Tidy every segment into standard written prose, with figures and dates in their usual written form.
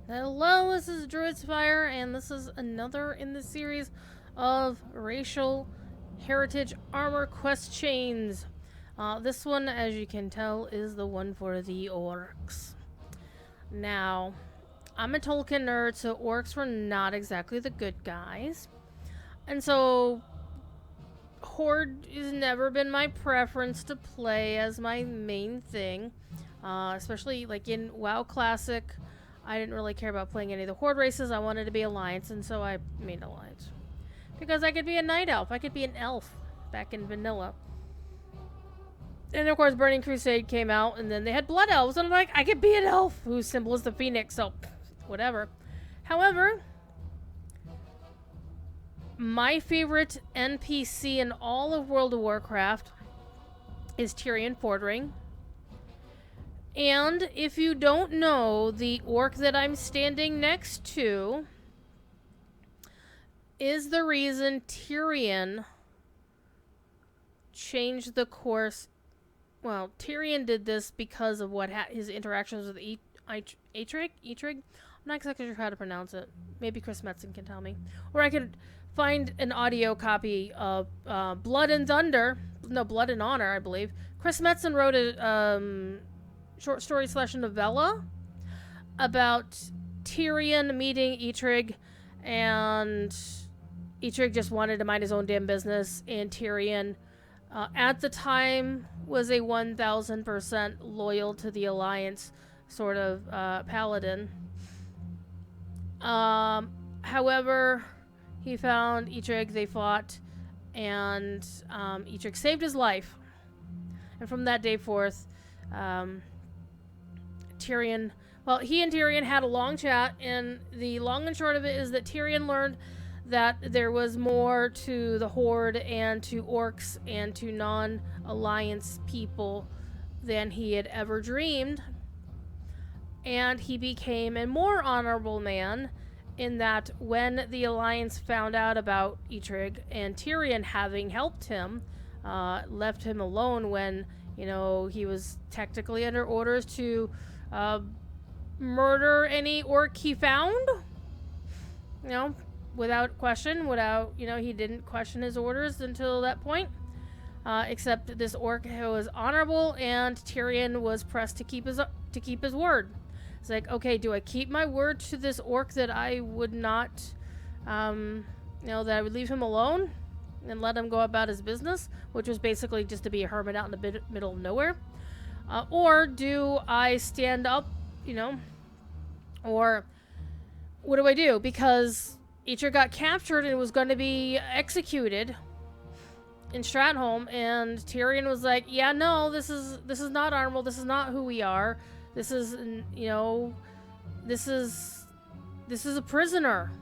Hello, this is Druidsfire, and this is another in the series of racial heritage armor quest chains. This one, as you can tell, is the one for the orcs. Now, I'm a Tolkien nerd, so orcs were not exactly the good guys. And so, Horde has never been my preference to play as my main thing. Especially like in WoW Classic, I didn't really care about playing any of the Horde races. I wanted to be Alliance, and so I made Alliance. Because I could be a Night Elf. I could be an Elf back in Vanilla. And of course, Burning Crusade came out, and then they had Blood Elves, and I'm like, I could be an Elf whose symbol is the Phoenix, so whatever. However, my favorite NPC in all of World of Warcraft is Tyrion Fordring. And if you don't know, the orc that I'm standing next to is the reason Tyrion changed the course. Well, Tyrion did this because of what his interactions with Eitrig? I'm not exactly sure how to pronounce it. Maybe Chris Metzen can tell me. Or I could find an audio copy of Blood and Thunder. No, Blood and Honor, I believe. Chris Metzen wrote a short story / novella about Tyrion meeting Eitrig, and Eitrig just wanted to mind his own damn business, and Tyrion at the time was a 1000% loyal to the Alliance sort of paladin. However, he found Eitrig, they fought, and Eitrig saved his life. And from that day forth, Tyrion, well, he and Tyrion had a long chat, and the long and short of it is that Tyrion learned that there was more to the Horde and to orcs and to non-Alliance people than he had ever dreamed. And he became a more honorable man in that when the Alliance found out about Eitrig and Tyrion having helped him, left him alone when, you know, he was technically under orders to murder any orc he found, you know, without question, without, you know, he didn't question his orders until that point, except this orc was honorable, and Tyrion was pressed to keep his word. It's like, okay, do I keep my word to this orc that I would not, you know, that I would leave him alone and let him go about his business, which was basically just to be a hermit out in the middle of nowhere? Or do I stand up, you know, or what do I do? Because Eitrig got captured and was going to be executed in Stratholme, and Tyrion was like, yeah, no, this is not honorable, this is not who we are, this is, you know, this is a prisoner.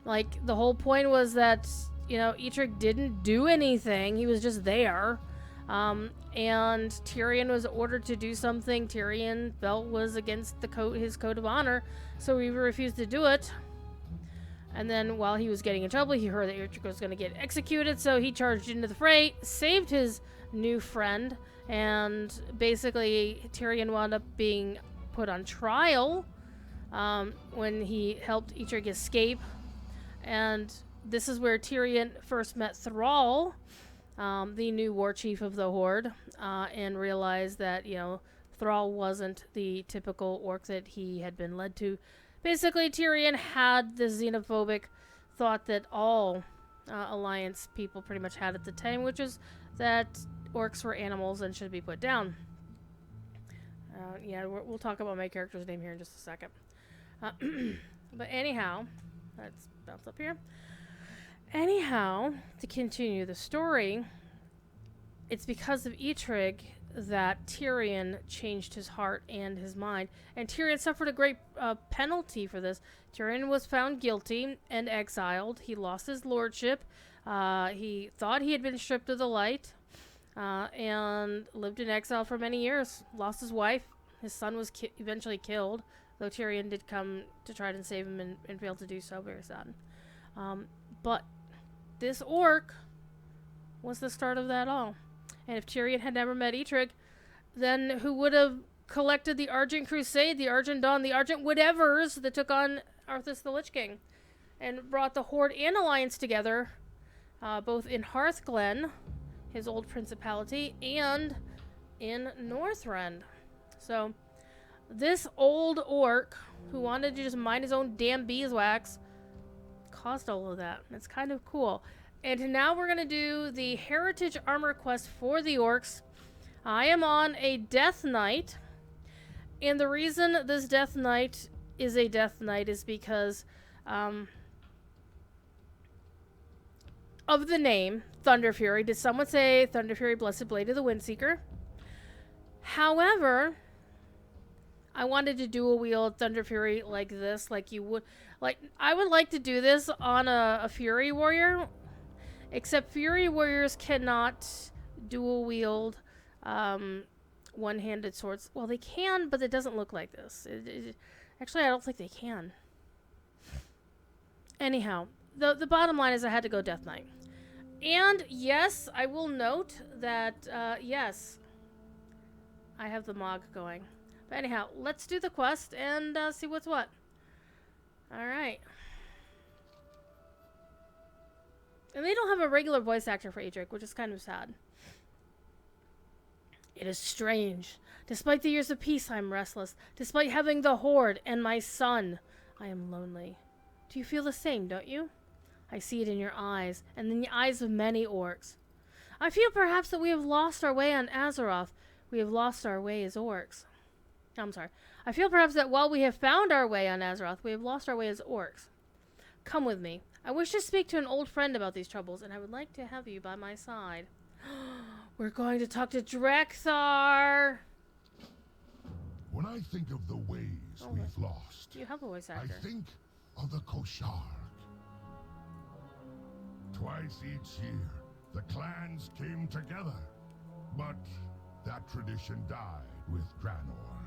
Like, the whole point was that, you know, Eitrig didn't do anything, he was just there. And Tyrion was ordered to do something Tyrion felt was against his code of honor, so he refused to do it. And then while he was getting in trouble, he heard that Eitrig was going to get executed, so he charged into the fray, saved his new friend, and basically Tyrion wound up being put on trial when he helped Eitrig escape. And this is where Tyrion first met Thrall, the new war chief of the Horde, and realized that, you know, Thrall wasn't the typical orc that he had been led to. Basically, Tyrion had the xenophobic thought that all Alliance people pretty much had at the time, which is that orcs were animals and should be put down. Yeah, we'll talk about my character's name here in just a second. But anyhow, let's bounce up here. Anyhow, to continue the story, it's because of Eitrig that Tyrion changed his heart and his mind, and Tyrion suffered a great penalty for this. Tyrion was found guilty and exiled. He lost his lordship. He thought he had been stripped of the light, and lived in exile for many years. Lost his wife. His son was eventually killed, though Tyrion did come to try to save him and failed to do so. Very sad. But this orc was the start of that all. And if Tyrion had never met Eitrig, then who would have collected the Argent Crusade, the Argent Dawn, the Argent whatevers that took on Arthas the Lich King, and brought the Horde and Alliance together, both in Hearthglen, his old principality, and in Northrend. So, this old orc who wanted to just mind his own damn beeswax caused all of that. It's kind of cool. And now we're going to do the Heritage Armor quest for the orcs. I am on a Death Knight. And the reason this Death Knight is a Death Knight is because of the name, Thunder Fury. Did someone say Thunder Fury, Blessed Blade of the Windseeker? However, I wanted to dual wield Thunder Fury like this, like you would. Like, I would like to do this on a Fury Warrior, except Fury Warriors cannot dual wield one-handed swords. Well, they can, but it doesn't look like this. Actually, I don't think they can. Anyhow, the bottom line is I had to go Death Knight. And yes, I will note that, yes, I have the Mog going. But anyhow, let's do the quest and see what's what. Alright. And they don't have a regular voice actor for Adric, which is kind of sad. It is strange. Despite the years of peace, I am restless. Despite having the Horde and my son, I am lonely. Do you feel the same, don't you? I see it in your eyes, and in the eyes of many orcs. I feel perhaps that we have lost our way on Azeroth. We have lost our way as orcs. I'm sorry. I feel perhaps that while we have found our way on Azeroth, we have lost our way as orcs. Come with me. I wish to speak to an old friend about these troubles, and I would like to have you by my side. We're going to talk to Drexar. When I think of the ways we've lost, you have a voice actor. I think of the Koshard. Twice each year, the clans came together, but that tradition died with Draenor.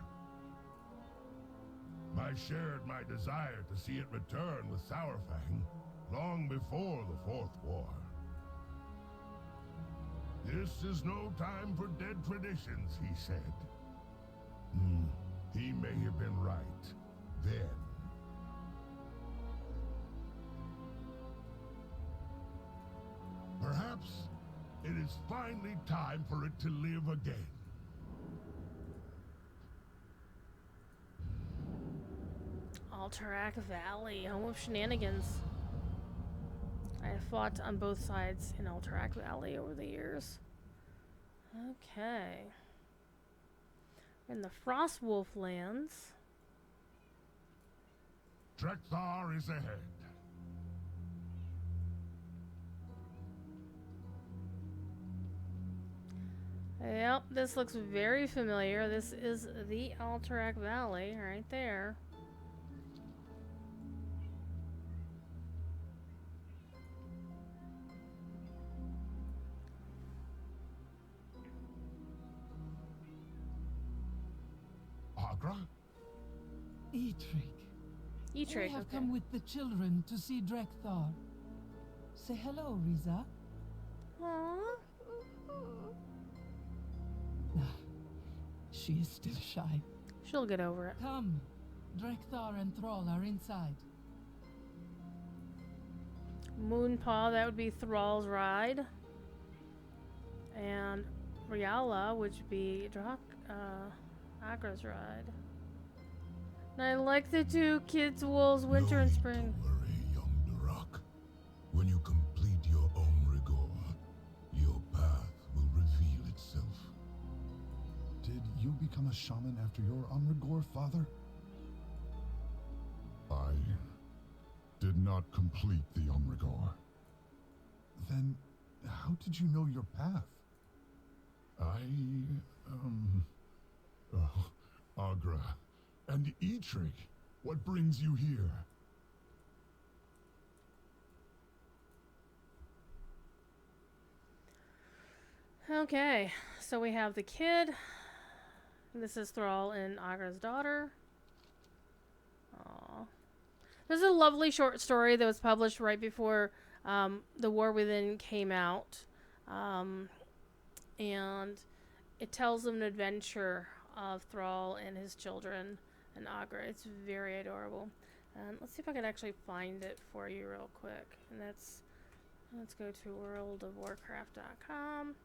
I shared my desire to see it return with Sourfang long before the Fourth War. This is no time for dead traditions, he said. He may have been right then. Perhaps it is finally time for it to live again. Alterac Valley, home of shenanigans. I have fought on both sides in Alterac Valley over the years. Okay. In the Frostwolf lands. Drexar is ahead. Yep, this looks very familiar. This is the Alterac Valley right there. Agra? Eitric. Eitric, I have come with the children to see Drekthar. Say hello, Riza. Aww. She is still shy. She'll get over it. Come. Drekthar and Thrall are inside. Moonpaw, that would be Thrall's ride. And Riala, which would be Agra's ride. And I like the two kids' wolves, winter and spring. Don't worry, young Durak. When you complete your Omrigor, your path will reveal itself. Did you become a shaman after your Omrigor, father? I did not complete the Omrigor. Then how did you know your path? Agra and Eitric, what brings you here? Okay, so we have the kid. This is Thrall and Agra's daughter. Aww. There's a lovely short story that was published right before The War Within came out. And it tells of an adventure of Thrall and his children and Agra. It's very adorable. And let's see if I can actually find it for you real quick. And let's go to worldofwarcraft.com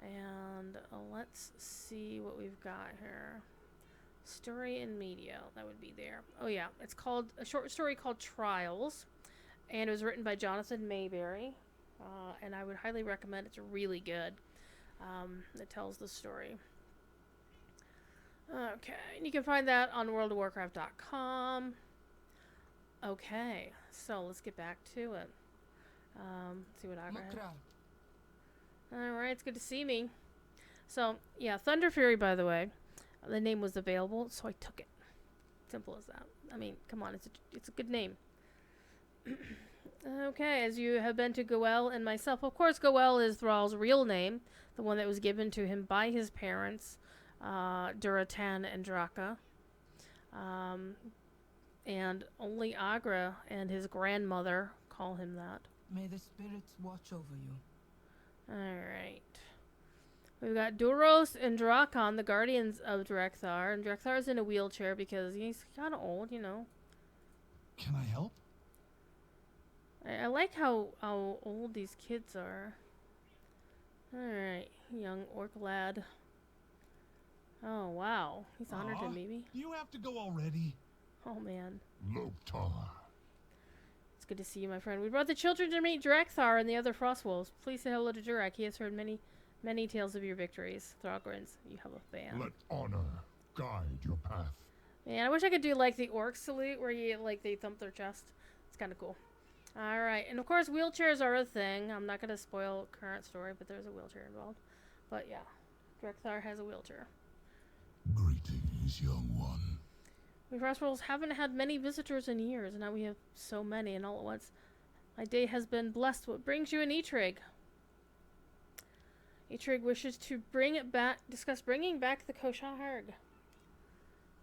and let's see what we've got here. Story and media, that would be there. Oh yeah, it's called a short story called Trials, and it was written by Jonathan Mayberry, and I would highly recommend. It's really good. It tells the story. Okay, and you can find that on worldofwarcraft.com. Okay, so let's get back to it. See what I got. Alright, it's good to see me. So, yeah, Thunder Fury, by the way. The name was available, so I took it. Simple as that. I mean, come on, it's a good name. Okay, as you have been to Goel and myself. Of course, Goel is Thrall's real name, the one that was given to him by his parents, Duratan and Draka. And only Agra and his grandmother call him that. May the spirits watch over you. Alright. We've got Duros and Drakon, the guardians of Drekthar. And Drekthar is in a wheelchair because he's kind of old, you know. Can I help? I like how old these kids are. Alright, young orc lad. Oh, wow. He's honored to meet me. Do you have to go already? Oh, man. Loktar. It's good to see you, my friend. We brought the children to meet Drekthar and the other Frostwolves. Please say hello to Durak. He has heard many tales of your victories. Thrallgrins, you have a fan. Let honor guide your path. Man, I wish I could do like the orc salute where they thump their chest. It's kind of cool. Alright, and of course wheelchairs are a thing. I'm not going to spoil current story, but there's a wheelchair involved. But yeah, Drekthar has a wheelchair. Greetings, young one. We Frostwolves haven't had many visitors in years, and now we have so many, and all at once. My day has been blessed. What brings you in Eitrig? Eitrig wishes to discuss bringing back the Kosharg.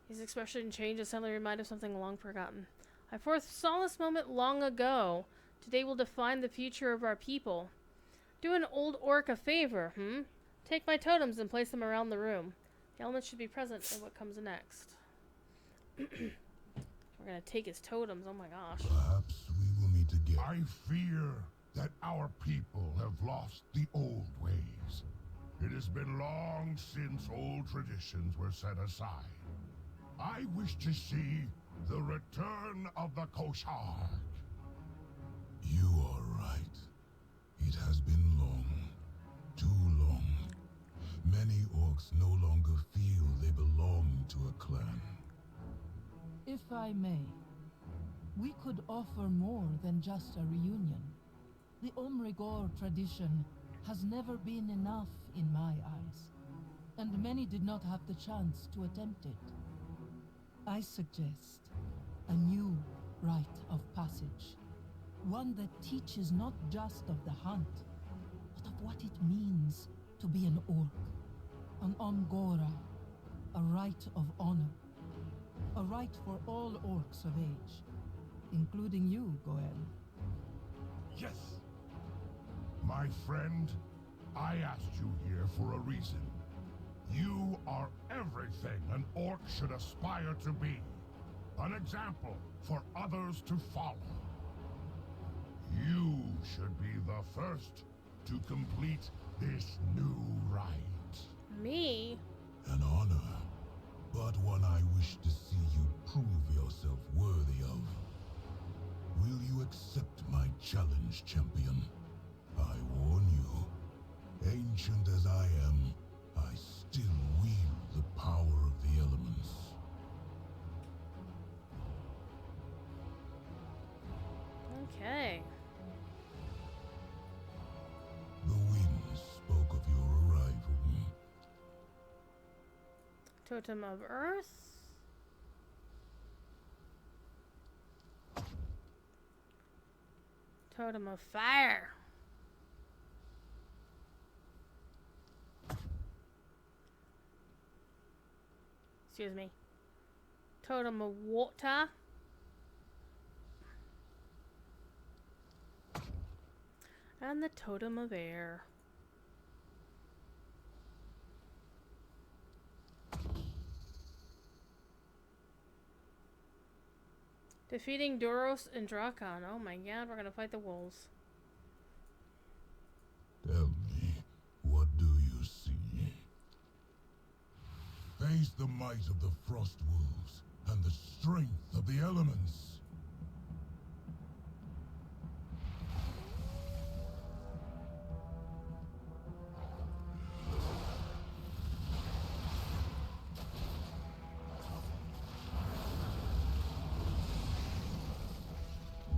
His expression changed, suddenly reminded of something long forgotten. I foresaw this moment long ago. Today will define the future of our people. Do an old orc a favor, Take my totems and place them around the room. The elements should be present in what comes next. We're gonna take his totems, oh my gosh. Perhaps we will meet again. I fear that our people have lost the old ways. It has been long since old traditions were set aside. I wish to see the return of the Koshar. You are right. It has been long. Too long. Many orcs no longer feel they belong to a clan. If I may, we could offer more than just a reunion. The Omrigor tradition has never been enough in my eyes, and many did not have the chance to attempt it. I suggest a new rite of passage, one that teaches not just of the hunt, but of what it means to be an orc, an Omgora, a rite of honor, a rite for all orcs of age, including you, Goel. Yes. My friend, I asked you here for a reason. You are everything an orc should aspire to be. An example for others to follow. You should be the first to complete this new rite. Me? An honor, but one I wish to see you prove yourself worthy of. Will you accept my challenge, champion? I warn you, ancient as I am, I still wield the power of the elements. Okay. The wind spoke of your arrival. Totem of Earth. Totem of Fire. Excuse me. Totem of Water. And the Totem of Air. Defeating Duros and Drakan. Oh my god, we're gonna fight the wolves. Tell me, what do you see? Face the might of the frost wolves and the strength of the elements.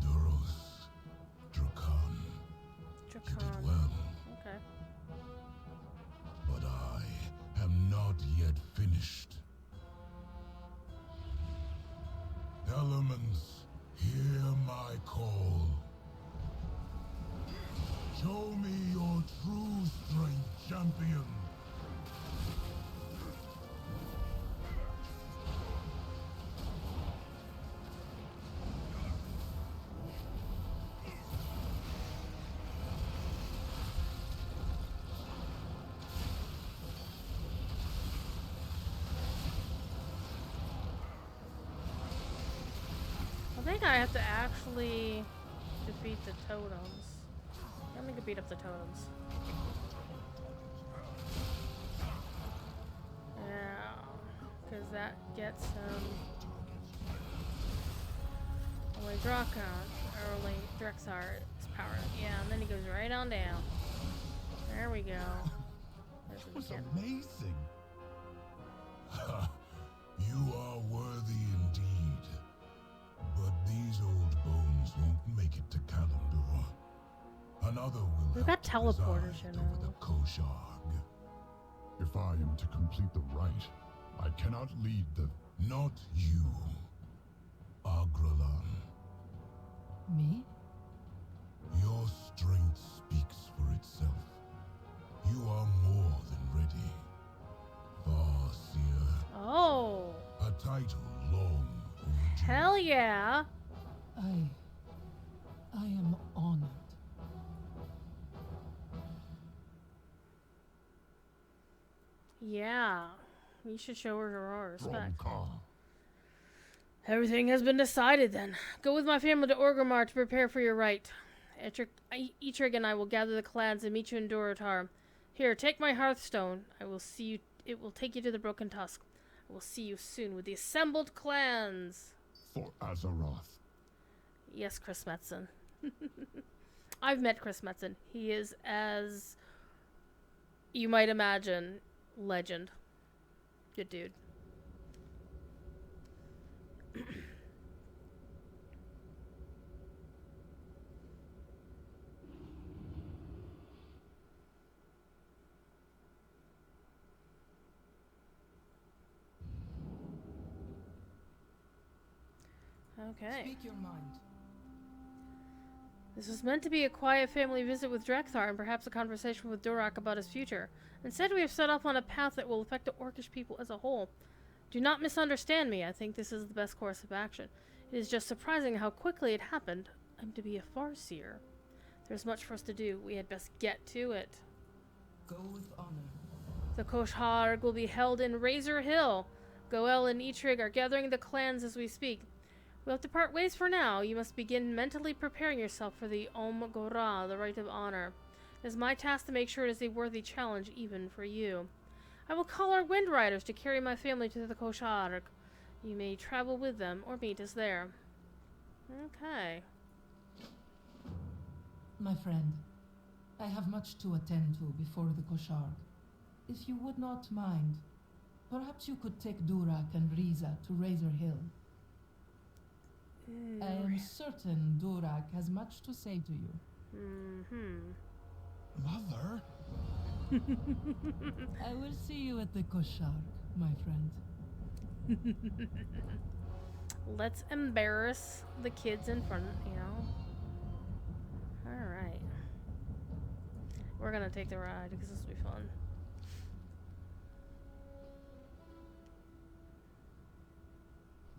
Duros, Drakan, you did Drakan. well. Okay. But I am not yet finished. Elements, hear my call. Show me your true strength, champion. I think I have to actually defeat the totems. I'm gonna beat up the totems. Yeah, because that gets him. Only Drakan, or only Drexar is power. Yeah, and then he goes right on down. There we go. There's That was the amazing. You are worthy indeed. But these old bones won't make it to Kalimdor. Another will We've have got to teleporters, preside you over know. the Kosharg. If I am to complete the rite, I cannot lead the... Not you, Agralan. Me? Your strength speaks for itself. You are more than ready. Farseer, Oh, a title long overdue. hell yeah. I am honored. Yeah. You should show her our respect. Dromkar. Everything has been decided then. Go with my family to Orgrimmar to prepare for your rite. Eitrig and I will gather the clans and meet you in Dorotar. Here, take my hearthstone. I will see you. It will take you to the Broken Tusk. I will see you soon with the assembled clans. For Azeroth. Yes, Chris Metzen. I've met Chris Metzen. He is, as you might imagine, legend. Good dude. Okay. Speak your mind. This was meant to be a quiet family visit with Drekthar and perhaps a conversation with Durak about his future. Instead, we have set off on a path that will affect the Orcish people as a whole. Do not misunderstand me. I think this is the best course of action. It is just surprising how quickly it happened. I'm to be a Farseer. There's much for us to do. We had best get to it. Go with honor. The Kosharg will be held in Razor Hill. Goel and Eitrig are gathering the clans as we speak. We'll have to part ways for now. You must begin mentally preparing yourself for the Gora, the Rite of Honor. It is my task to make sure it is a worthy challenge even for you. I will call our Wind Riders to carry my family to the Kosharg. You may travel with them or meet us there. Okay. My friend, I have much to attend to before the Koshar. If you would not mind, perhaps you could take Durak and Riza to Razor Hill. I am certain Durak has much to say to you. Mother? I will see you at the Koshar, my friend. Let's embarrass the kids in front, you know. Alright. We're gonna take the ride because this will be fun.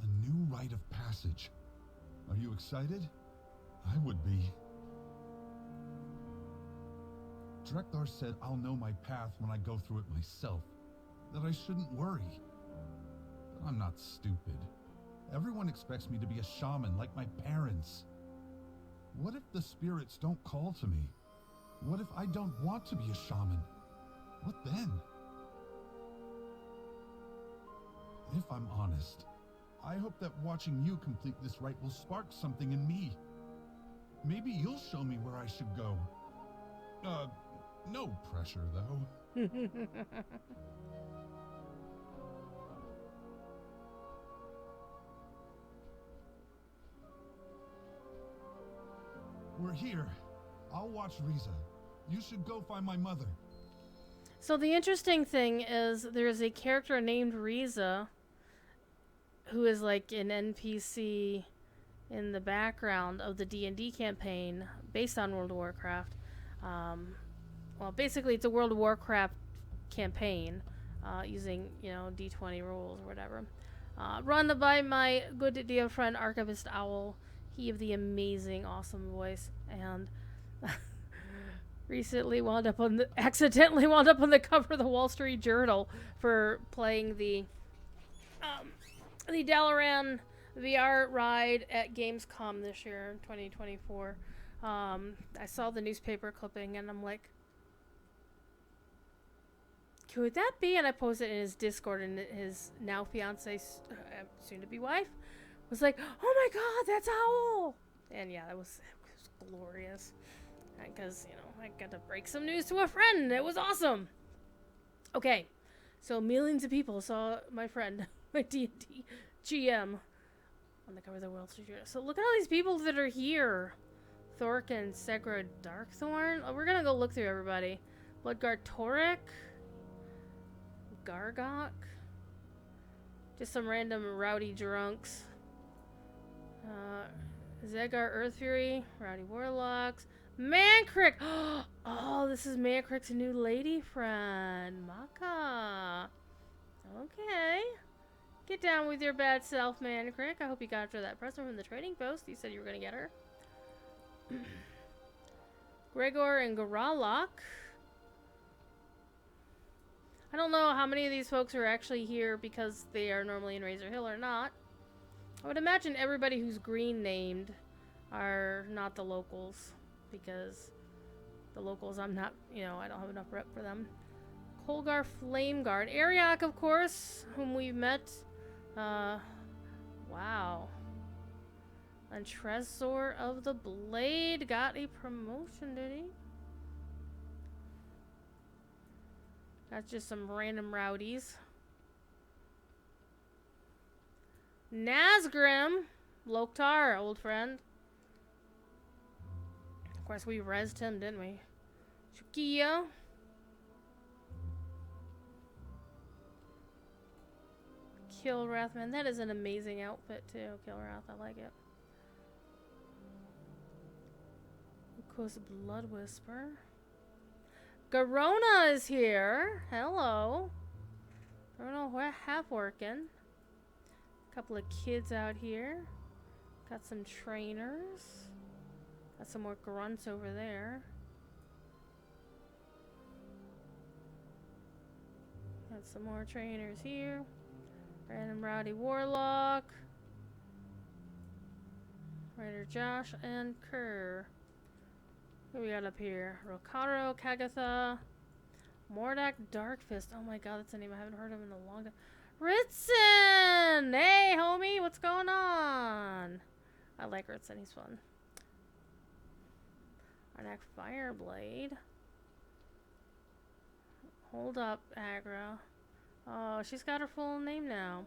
A new rite of passage. Are you excited? I would be. Drekthar said I'll know my path when I go through it myself. That I shouldn't worry. But I'm not stupid. Everyone expects me to be a shaman like my parents. What if the spirits don't call to me? What if I don't want to be a shaman? What then? If I'm honest, I hope that watching you complete this rite will spark something in me. Maybe you'll show me where I should go. No pressure, though. We're here. I'll watch Riza. You should go find my mother. So the interesting thing is there's a character named Riza who is like an NPC in the background of the D&D campaign based on World of Warcraft. Well, basically it's a World of Warcraft campaign using, D20 rules or whatever. Run by my good dear friend Archivist Owl. He of the amazing, awesome voice, and recently accidentally wound up on the cover of the Wall Street Journal for playing the Dalaran VR ride at Gamescom this year in 2024. I saw the newspaper clipping and I'm like, could that be? And I posted in his Discord, and his now fiance, soon to be wife, was like, oh my god, that's Owl! And yeah, it was glorious. Because, I got to break some news to a friend. It was awesome. Okay, so millions of people saw my friend, my D&D GM, on the cover of the World Street Journal. So look at all these people that are here. Thorkin, Segra, Darkthorn. Oh, we're gonna go look through everybody. Bloodguard Torek. Gargok. Just some random rowdy drunks. Zegar Earth Fury. Rowdy Warlocks. Mancrick! Oh, this is Mancrick's new lady friend. Maka. Okay. Get down with your bad self, Mancrick. I hope you got her that present from the trading post. You said you were going to get her. Gregor and Garalok. I don't know how many of these folks are actually here because they are normally in Razor Hill or not. I would imagine everybody who's green named are not the locals, because the locals I'm not, I don't have enough rep for them. Kolgar Flameguard. Ariok, of course, whom we've met. Wow. And Trezor of the Blade got a promotion, did he? That's just some random rowdies. Nazgrim. Loktar, old friend. Of course, we rezzed him, didn't we? Shukia. Kilrath, man, that is an amazing outfit, too. Kilrath, I like it. Ukos Blood Whisper. Garona is here. Hello. I don't know what half working. Couple of kids out here. Got some trainers. Got some more grunts over there. Got some more trainers here. Random Rowdy Warlock. Raider Josh and Kerr. Who we got up here? Rokaro, Kagatha, Mordak, Darkfist. Oh my god, that's a name I haven't heard of in a long time. Ritson! Hey, homie, what's going on? I like Ritson, he's fun. Arnak Fireblade. Hold up, Agra. Oh, she's got her full name now.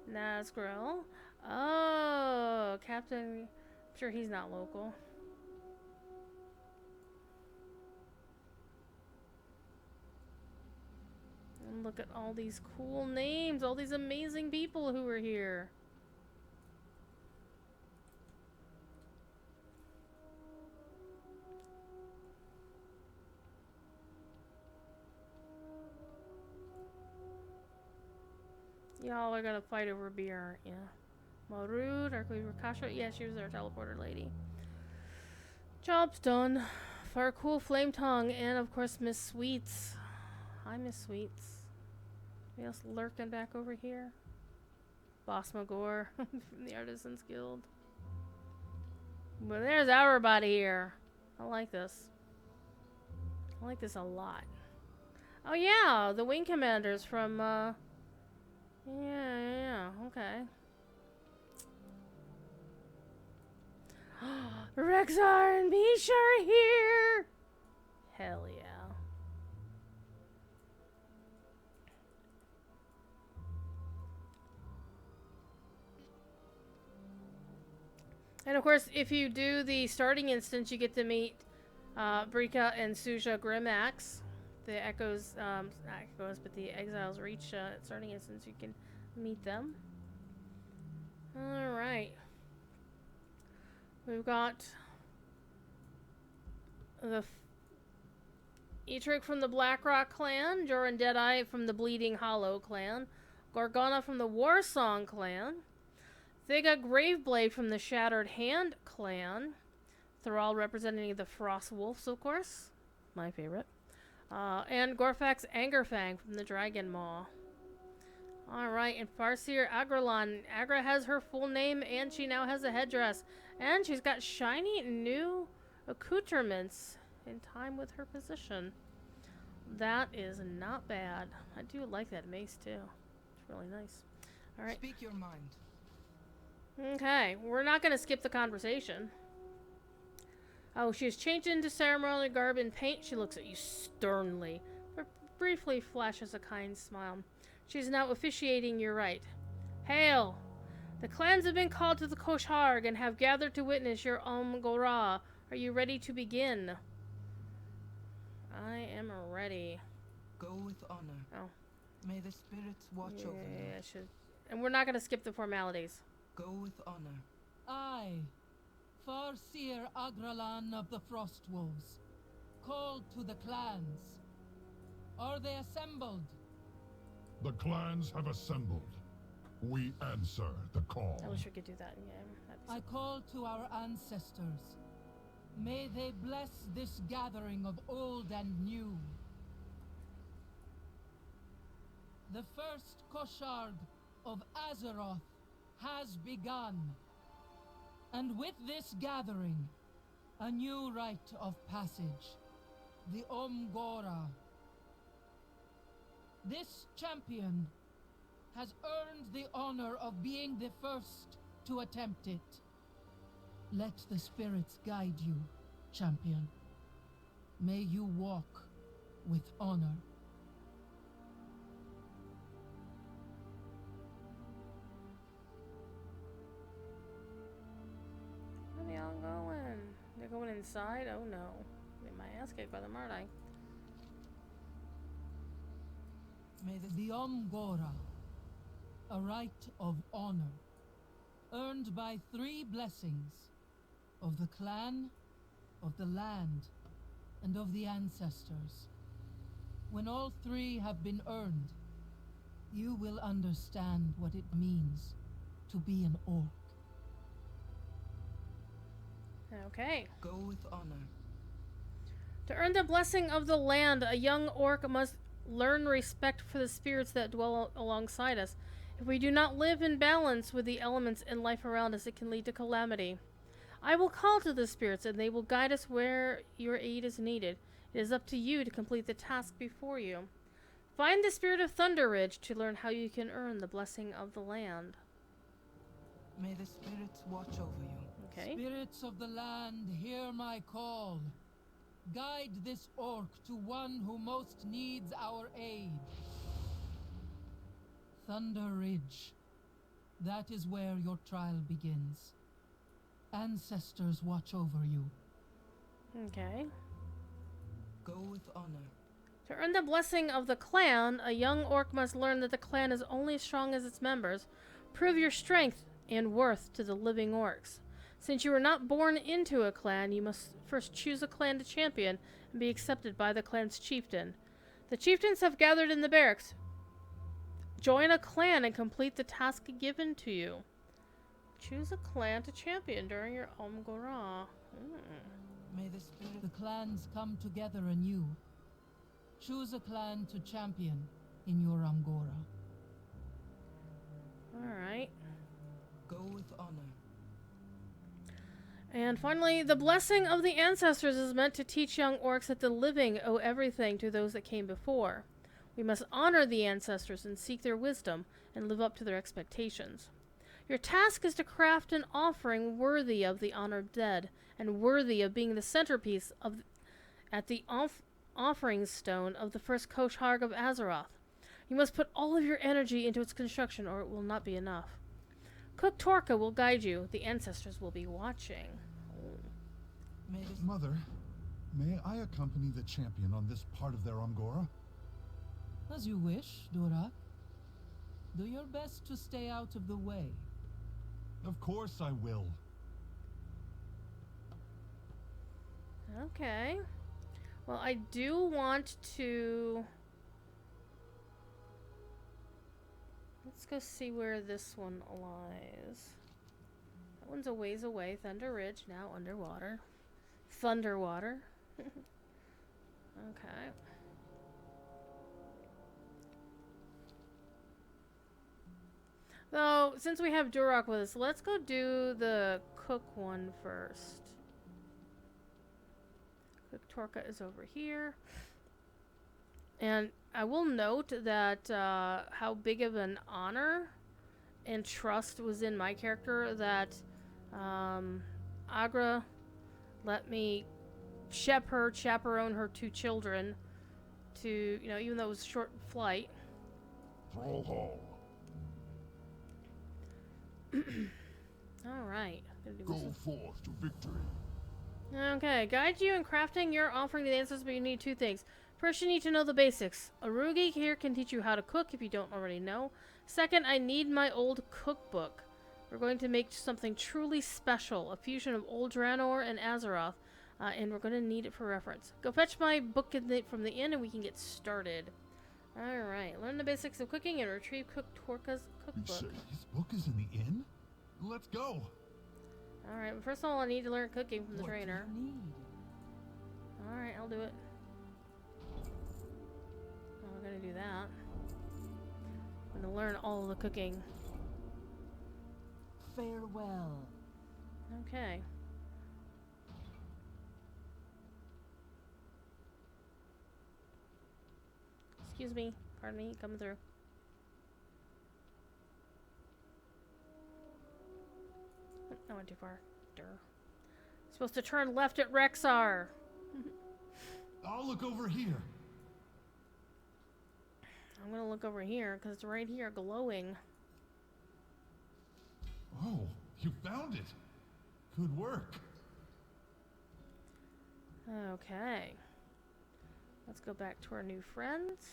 Nazgrill. Oh, Captain. I'm sure he's not local. And look at all these cool names, all these amazing people who are here. Y'all are gonna fight over beer, aren't ya? Maru, Darkly Rakasha. Yeah, she was our teleporter lady. Job's done. For a cool Flame Tongue, and of course Miss Sweets. Hi, Miss Sweets. Anybody else lurking back over here? Boss Magor from the Artisans Guild. But there's everybody here. I like this. I like this a lot. Oh yeah, the wing commanders from yeah, okay. Rexar and Misha are here! Hell yeah. And of course, if you do the starting instance, you get to meet Brika and Suja Grimax. The Echoes, not Echoes, but the Exiles reach starting instance, you can meet them. Alright. We've got the Etric from the Blackrock clan, Joran Deadeye from the Bleeding Hollow clan, Gorgona from the Warsong clan, Thega Graveblade from the Shattered Hand clan, Thrall representing the Frost Wolves, of course, my favorite, and Gorfax Angerfang from the Dragon Maw. Alright, and Farseer Agralan. Agra has her full name, and she now has a headdress. And she's got shiny new accoutrements in time with her position. That is not bad. I do like that mace, too. It's really nice. Alright. Speak your mind. Okay, we're not going to skip the conversation. Oh, she's changed into ceremonial garb and paint. She looks at you sternly, but briefly flashes a kind smile. She's now officiating your rite. Hail! The clans have been called to the Kosharg and have gathered to witness your Gora. Are you ready to begin? I am ready. Go with honor. Oh. May the spirits watch over you. I should. And we're not going to skip the formalities. Go with honor. I, Farseer Agralan of the Frost Wolves, called to the clans. Are they assembled? The clans have assembled. We answer the call. I wish we could do that in game. I call to our ancestors. May they bless this gathering of old and new. The first Kosharg of Azeroth has begun. And with this gathering, a new rite of passage. The Gora. This champion has earned the honor of being the first to attempt it. Let the spirits guide you, champion. May you walk with honor. Where are they all going? They're going inside? Oh no. Get my ass kicked by them, aren't I? May the Gora, a rite of honor, earned by 3 blessings of the clan, of the land, and of the ancestors. When all 3 have been earned, you will understand what it means to be an orc. Okay. Go with honor. To earn the blessing of the land, a young orc must learn respect for the spirits that dwell alongside us. If we do not live in balance with the elements and life around us, it can lead to calamity. I will call to the spirits, and they will guide us where your aid is needed. It is up to you to complete the task before you. Find the spirit of Thunder Ridge to learn how you can earn the blessing of the land. May the spirits watch over you. Okay. Spirits of the land, hear my call. Guide this orc to one who most needs our aid. Thunder Ridge. That is where your trial begins. Ancestors watch over you. Okay. Go with honor. To earn the blessing of the clan, a young orc must learn that the clan is only as strong as its members. Prove your strength and worth to the living orcs. Since you were not born into a clan, you must first choose a clan to champion and be accepted by the clan's chieftain. The chieftains have gathered in the barracks. Join a clan and complete the task given to you. Choose a clan to champion during your Gora. May the spirit of the clans come together anew. Choose a clan to champion in your Gora. Alright. Go with honor. And finally, the blessing of the ancestors is meant to teach young orcs that the living owe everything to those that came before. We must honor the ancestors and seek their wisdom and live up to their expectations. Your task is to craft an offering worthy of the honored dead and worthy of being the centerpiece at the offering stone of the first Koshharg of Azeroth. You must put all of your energy into its construction or it will not be enough. Cook Torka will guide you. The ancestors will be watching. Mother, may I accompany the champion on this part of their Umgora? As you wish, Durak. Do your best to stay out of the way. Of course I will. Okay. Well, I do want to... Let's go see where this one lies. That one's a ways away. Thunder Ridge, now underwater. Thunderwater. Okay. Though, since we have Durak with us, let's go do the Cook one first. Cook Torka is over here. And I will note that how big of an honor and trust was in my character that Agra let me chaperone her 2 children to, you know, even though it was a short flight. Thrall Hall. Alright. Go forth to victory. Okay, guide you in crafting your offering to the ancestors, but you need 2 things. First, you need to know the basics. Arugi here can teach you how to cook if you don't already know. Second, I need my old cookbook. We're going to make something truly special, a fusion of old Draenor and Azeroth, and we're going to need it for reference. Go fetch my book from the inn and we can get started. Alright, learn the basics of cooking and retrieve Cook Torka's You cookbook. say His book is in the inn? Let's go. Alright, well, first of all, I need to learn cooking from the What do you trainer. need? Alright, I'll do it. Oh, we're gonna do that. I'm gonna learn all of the cooking. Farewell. Okay. Excuse me. Pardon me. Coming through. I went too far. Durr. Supposed to turn left at Rexar. I'll look over here. I'm gonna look over here because it's right here glowing. Oh, you found it. Good work. Okay. Let's go back to our new friends.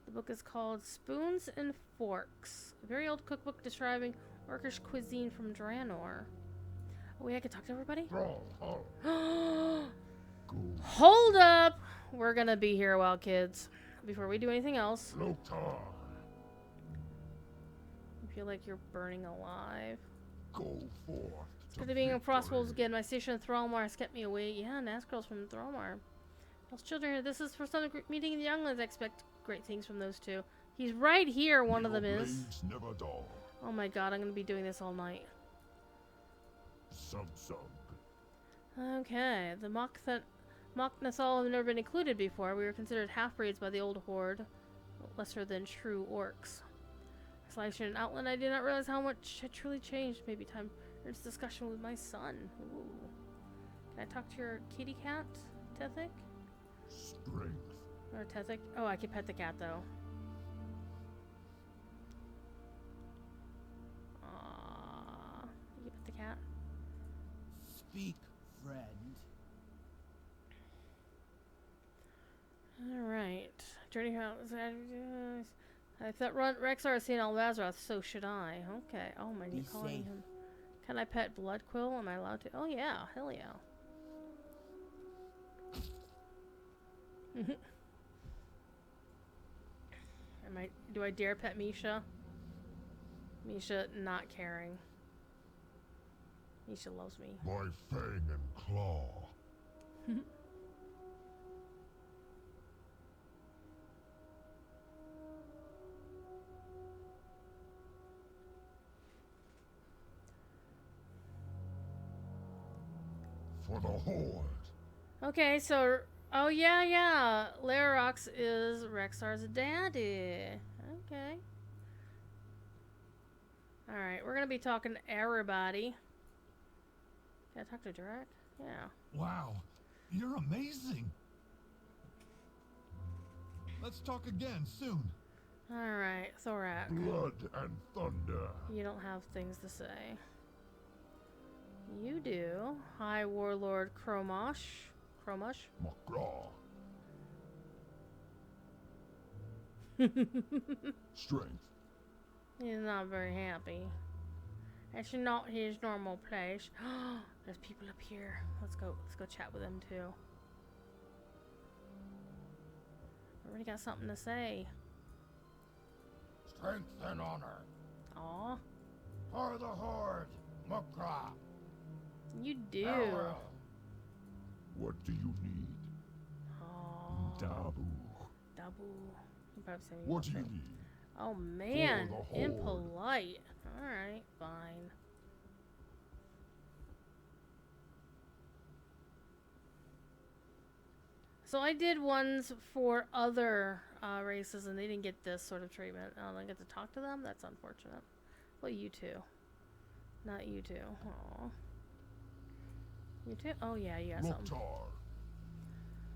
The book is called Spoons and Forks, a very old cookbook describing Orcish cuisine from Draenor. Oh, wait, I can talk to everybody? Thrall Hall. Go Hold up! We're gonna be here a while, kids. Before we do anything else. Loktar. I feel like you're burning alive. Go forth. It's good to being in Frostwolves again. My station in Thrallmar has kept me away. Yeah, Nazgul's from Thrallmar. Those children here, this is for some meeting the younglings. I expect great things from those 2. He's right here, one of them Your is. blades never dull. Oh my god, I'm gonna be doing this all night. Sub. Okay, the Mok'Nathal have never been included before. We were considered half-breeds by the old horde, lesser than true orcs. Isolation and Outland, I did not realize how much had truly changed. Maybe time for this discussion with my son. Ooh. Can I talk to your kitty cat, Tethik? Strength. Or Tethik? Oh, I can pet the cat, though. Aww. You can pet the cat? Speak, friend. Alright. Journey house. If that Rexar has seen all of Azeroth, so should I. Okay. Oh, my Be calling safe. him. Can I pet Bloodquill? Am I allowed to? Oh, yeah. Hell yeah. Do I dare pet Misha? Misha not caring. Misha loves me. My fang and claw. for the Horde. Okay, so... Oh, yeah. Larox is Rexar's daddy. Okay. Alright, we're gonna be talking to everybody. Can I talk to Drek? Yeah. Wow, you're amazing. Let's talk again soon. Alright, Thorak. Blood and thunder. You don't have things to say. You do. Hi, Warlord Chromosh. Macaw. Strength. He's not very happy. It's not his normal place. There's people up here. Let's go chat with them too. Already got something to say. Strength and honor. Aw. For the Horde. Macaw. You do. Farewell. What do you need? Oh. Dabu. Dabu. You probably said What do you something. need? Oh man, For the Horde. impolite. Alright, fine. So I did ones for other races and they didn't get this sort of treatment. I don't get to talk to them? That's unfortunate. Well, you two. Not you two. Aw. You two? Oh yeah, you got something. Loktar.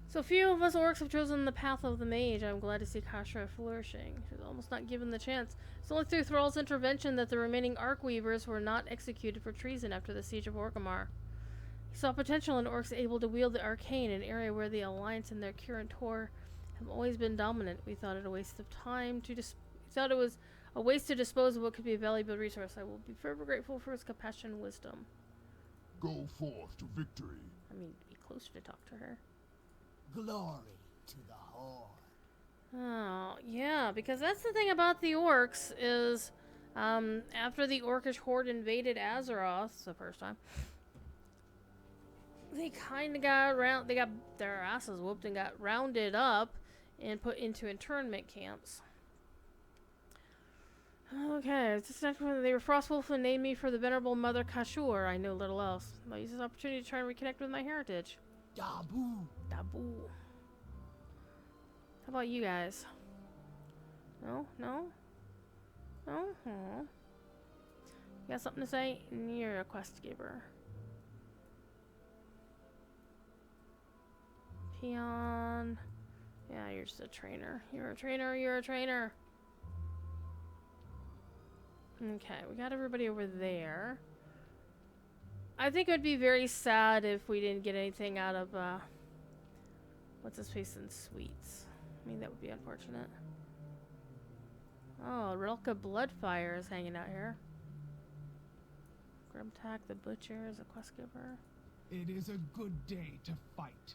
So few of us orcs have chosen the path of the mage. I'm glad to see Kashra flourishing. She's almost not given the chance. It's only through Thrall's intervention that the remaining Arcweavers were not executed for treason after the siege of Orgrimmar. He saw potential in orcs able to wield the arcane, an area where the Alliance and their Kirin Tor have always been dominant. We thought it a waste of time to thought it was a waste to dispose of what could be a valuable resource. I will be forever grateful for his compassion and wisdom. Go forth to victory. I mean, be closer to talk to her. Glory to the Horde. Oh, yeah, because that's the thing about the orcs is, after the orcish horde invaded Azeroth the first time, they kind of they got their asses whooped and got rounded up and put into internment camps. Okay, they were Frostwolf and named me for the venerable Mother Kashur. I know little else. I'll use this opportunity to try and reconnect with my heritage. Dabu. Dabu. How about you guys? No? No? No? Huh. You got something to say? You're a quest giver. Peon. Yeah, you're just a trainer. You're a trainer. You're a trainer. Okay, we got everybody over there. I think it would be very sad if we didn't get anything out of, what's his face in Sweets. I mean, that would be unfortunate. Oh, Rilka Bloodfire is hanging out here. Grimtak the Butcher is a quest giver. It is a good day to fight.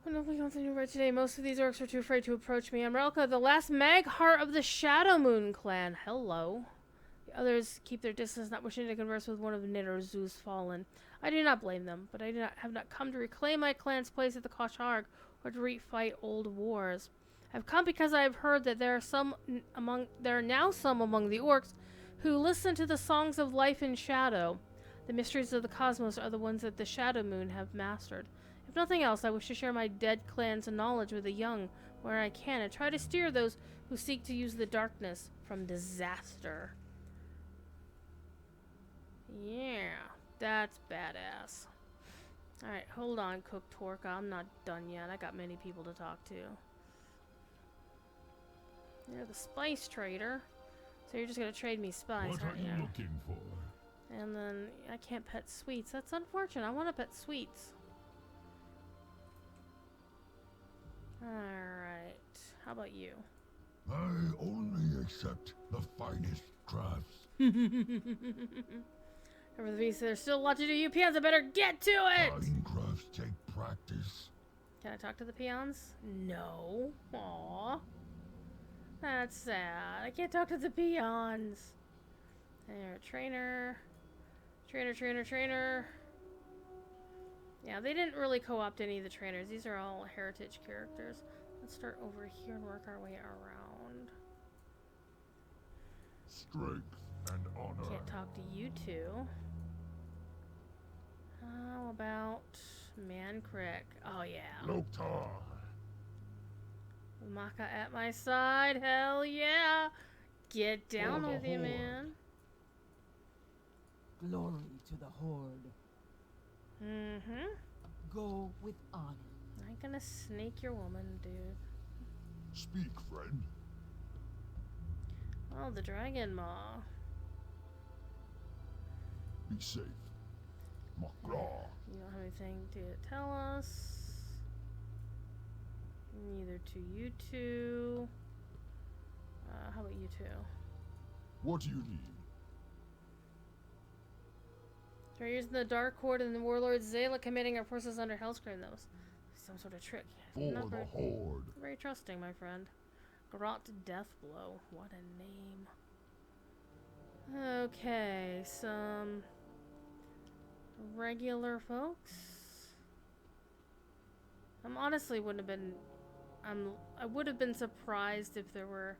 I don't know if we got something right today. Most of these orcs are too afraid to approach me. I'm Relka, the last mag heart of the Shadow Moon clan. Hello. The others keep their distance, not wishing to converse with one of Nidorzu's fallen. I do not blame them, but I have not come to reclaim my clan's place at the Kosharg or to refight old wars. I've come because I have heard that there are now some among the orcs who listen to the songs of life in shadow. The mysteries of the cosmos are the ones that the Shadow Moon have mastered. If nothing else, I wish to share my dead clan's knowledge with the young where I can and try to steer those who seek to use the darkness from disaster. Yeah, that's badass. Alright, hold on, Cook Torka. I'm not done yet. I got many people to talk to. You're the spice trader. So you're just gonna trade me spice, What are aren't you you? looking for? And then I can't pet Sweets. That's unfortunate. I want to pet Sweets. Alright. How about you? I only accept the finest crafts. Over the beast, there's still a lot to do. You peons, I better get to it! Fine crafts take practice. Can I talk to the peons? No. Aww. That's sad. I can't talk to the peons. There, trainer. Trainer. Yeah, they didn't really co-opt any of the trainers. These are all heritage characters. Let's start over here and work our way around. Strength and honor. Can't talk to you two. How about Man Crick? Oh yeah. Loktar. Maka at my side. Hell yeah. Get down For the with you, Horde. man. Glory to the Horde. Mm-hmm. Go with honor. I ain't gonna snake your woman, dude. Speak, friend. Oh, the Dragon Maw. Be safe. Maklar. You don't have anything to tell us. Neither to you two. How about you two? What do you need? We're using the Dark Horde and the Warlord Zayla commanding our forces under Hellscream. That was some sort of trick. For Not the very, Horde. very trusting, my friend. Grot Deathblow. What a name. Okay, some regular folks. Honestly wouldn't have been. I would have been surprised if there were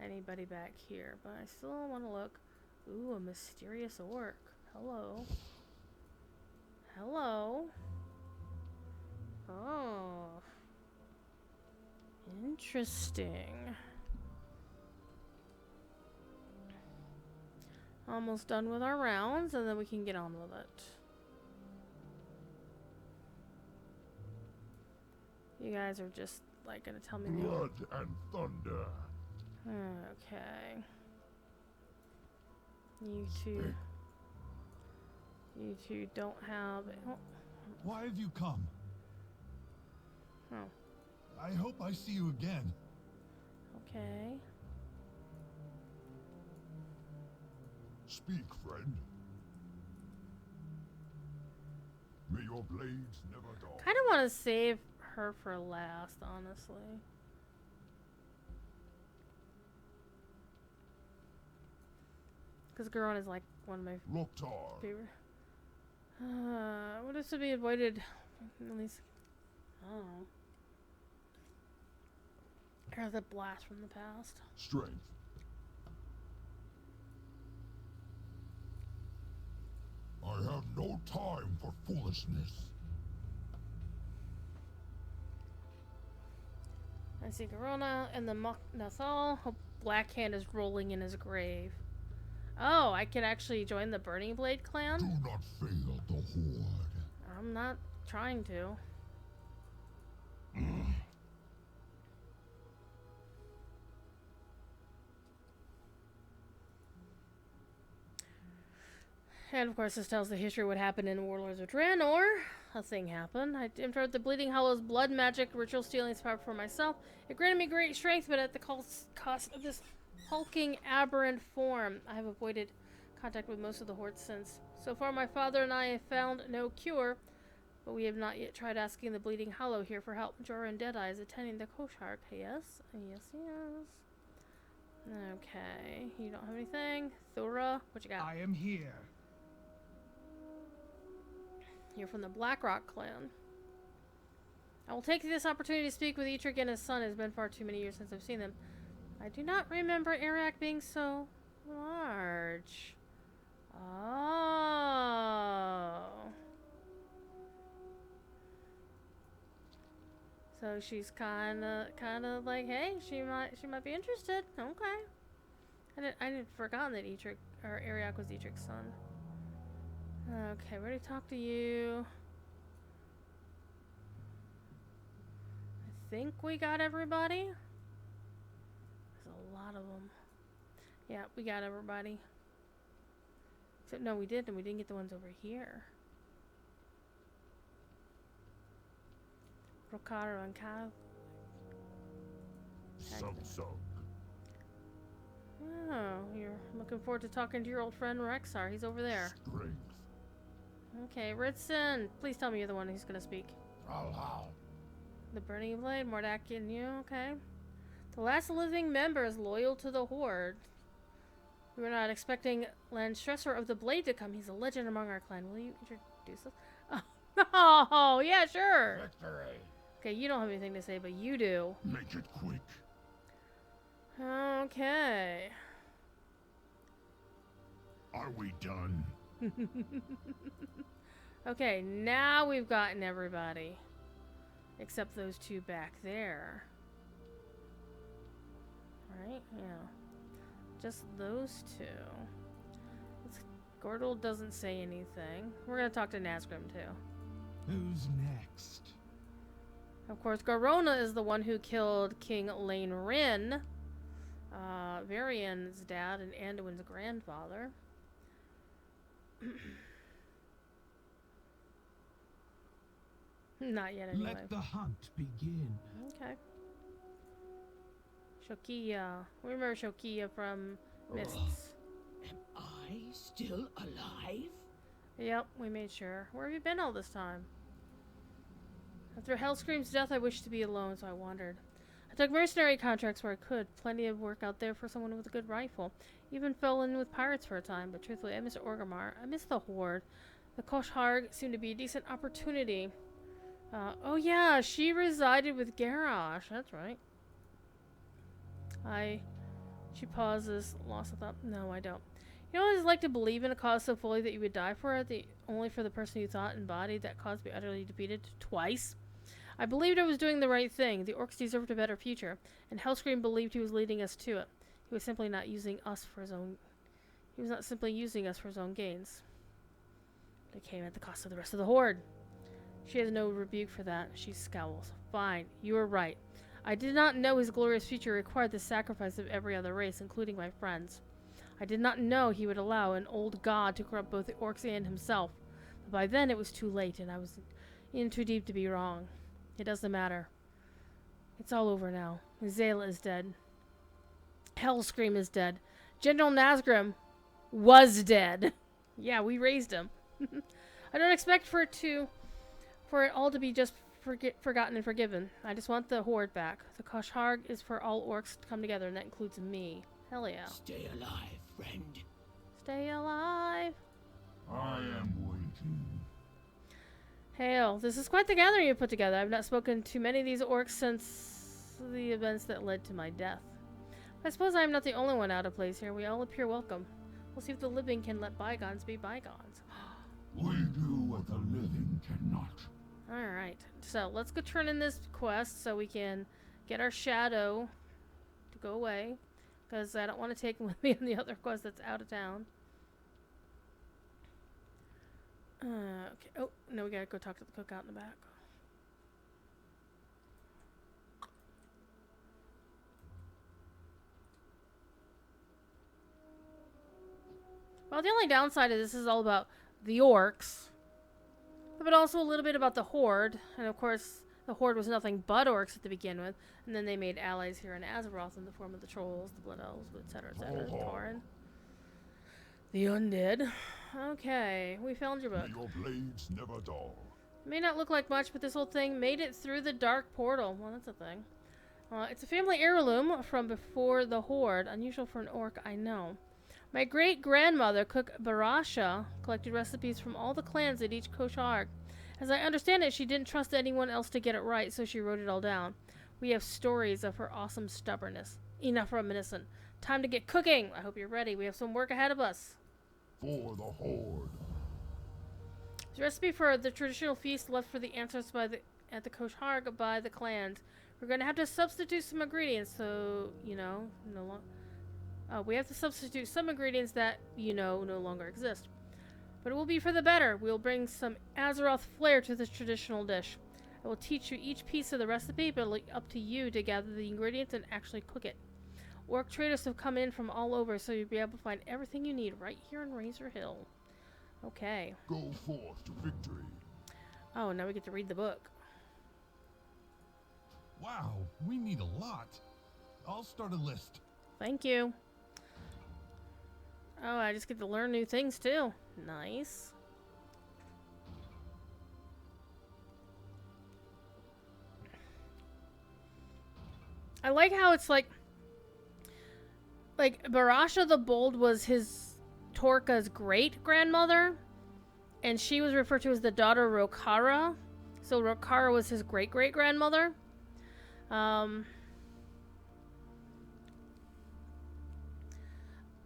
anybody back here, but I still want to look. Ooh, a mysterious orc. Hello. Hello. Oh. Interesting. Almost done with our rounds, and then we can get on with it. You guys are just, like, gonna tell me Blood and thunder. Okay. You two... You two don't have... Oh. Why have you come? Oh. I hope I see you again. Okay. Speak, friend. May your blades never dull. Kind of want to save her for last, honestly. Because Garon is like one of my Loktar. favorite. What is to be avoided? At least, I don't know. Or the blast from the past. Strength. I have no time for foolishness. I see Garona and the Nathal. Black Hand is rolling in his grave. Oh, I can actually join the Burning Blade clan? Do not fail the Horde. I'm not trying to. And of course, this tells the history of what happened in Warlords of Draenor. A thing happened. I entered the Bleeding Hollow's blood magic, ritual stealing its power for myself. It granted me great strength, but at the cost of this hulking, aberrant form. I have avoided contact with most of the Horde since. So far, my father and I have found no cure, but we have not yet tried asking the Bleeding Hollow here for help. Jorah and Deadeye is attending the Koshark. Yes, yes, yes. Okay, you don't have anything. Thora, what you got? I am here. You're from the Blackrock clan. I will take this opportunity to speak with Eitrigg and his son. It has been far too many years since I've seen them. I do not remember Arac being so large. Oh. So she's kind of like, hey, she might be interested. Okay. I didn't forgotten that Eitrigg or Arac was Eitrigg's son. Okay, ready to talk to you. I think we got everybody. There's a lot of them. Yeah, we got everybody. Except no, we didn't. We didn't get the ones over here. Rokaro and Kav. Samsung. Oh, you're looking forward to talking to your old friend Rexar. He's over there. Strength. Okay, Ritson, please tell me you're the one who's gonna speak. Valhall. The Burning Blade, Mordak and you, okay. The last living member is loyal to the Horde. We were not expecting Landstresser of the Blade to come. He's a legend among our clan. Will you introduce us? Oh, yeah, sure. Victory. Okay, you don't have anything to say, but you do. Make it quick. Okay. Are we done? Okay, now we've gotten everybody. Except those two back there. Right? Yeah. Just those two. Gordle doesn't say anything. We're gonna talk to Nazgrim too. Who's next? Of course, Garona is the one who killed King Lane Rin, Varian's dad and Anduin's grandfather. Not yet, anyway. Let the hunt begin. Okay. Shokia. We remember Shokia from Mists. Am I still alive? Yep, we made sure. Where have you been all this time? After Hellscream's death, I wished to be alone, so I wandered. I took mercenary contracts where I could. Plenty of work out there for someone with a good rifle. Even fell in with pirates for a time, but truthfully, I miss Orgrimmar. I miss the Horde. The Koshharg seemed to be a decent opportunity. Oh yeah, she resided with Garrosh. That's right. She pauses, lost a thought. No, I don't. You know, I always like to believe in a cause so fully that you would die for it, only for the person you thought embodied that cause to be utterly defeated twice. I believed I was doing the right thing. The orcs deserved a better future, and Hellscream believed he was leading us to it. He was simply not using us for his own. He was not simply using us for his own gains. But it came at the cost of the rest of the Horde. She has no rebuke for that. She scowls. Fine, you were right. I did not know his glorious future required the sacrifice of every other race, including my friends. I did not know he would allow an old god to corrupt both the orcs and himself. But by then it was too late, and I was in too deep to be wrong. It doesn't matter. It's all over now. Zayla is dead. Hellscream is dead. General Nazgrim was dead. Yeah, we raised him. I don't expect for it all to be just forgotten and forgiven. I just want the Horde back. The Koshharg is for all orcs to come together, and that includes me. Hell yeah. Stay alive, friend. Stay alive. I am waiting. Hail. This is quite the gathering you put together. I've not spoken to many of these orcs since the events that led to my death. I suppose I am not the only one out of place here. We all appear welcome. We'll see if the living can let bygones be bygones. We do what the living cannot. Alright, so let's go turn in this quest so we can get our shadow to go away. Because I don't want to take him with me on the other quest that's out of town. Okay. Oh, no, we gotta go talk to the cook out in the back. Well, the only downside of this is all about the orcs. But also a little bit about the Horde. And of course, the Horde was nothing but orcs to begin with. And then they made allies here in Azeroth in the form of the trolls, the blood elves, etc., etc., the Tauren. The undead. Okay, we found your book. May your blades never dull. It may not look like much, but this whole thing made it through the dark portal. Well, that's a thing. It's a family heirloom from before the Horde. Unusual for an orc, I know. My great-grandmother, Cook Barasha, collected recipes from all the clans at each Koshharg. As I understand it, she didn't trust anyone else to get it right, so she wrote it all down. We have stories of her awesome stubbornness. Enough reminiscent. Time to get cooking! I hope you're ready. We have some work ahead of us. For the Horde. The recipe for the traditional feast left for the ancestors at the Koshharg by the clans. We're going to have to substitute some ingredients, so, we have to substitute some ingredients that, no longer exist. But it will be for the better. We'll bring some Azeroth flair to this traditional dish. I will teach you each piece of the recipe, but it'll be up to you to gather the ingredients and actually cook it. Orc traders have come in from all over, so you'll be able to find everything you need right here in Razor Hill. Okay. Go forth to victory. Oh, now we get to read the book. Wow, we need a lot. I'll start a list. Thank you. Oh, I just get to learn new things too. Nice. I like how it's like Barasha the Bold was his Torka's great-grandmother, and she was referred to as the daughter of Rokara. So Rokara was his great-great-grandmother.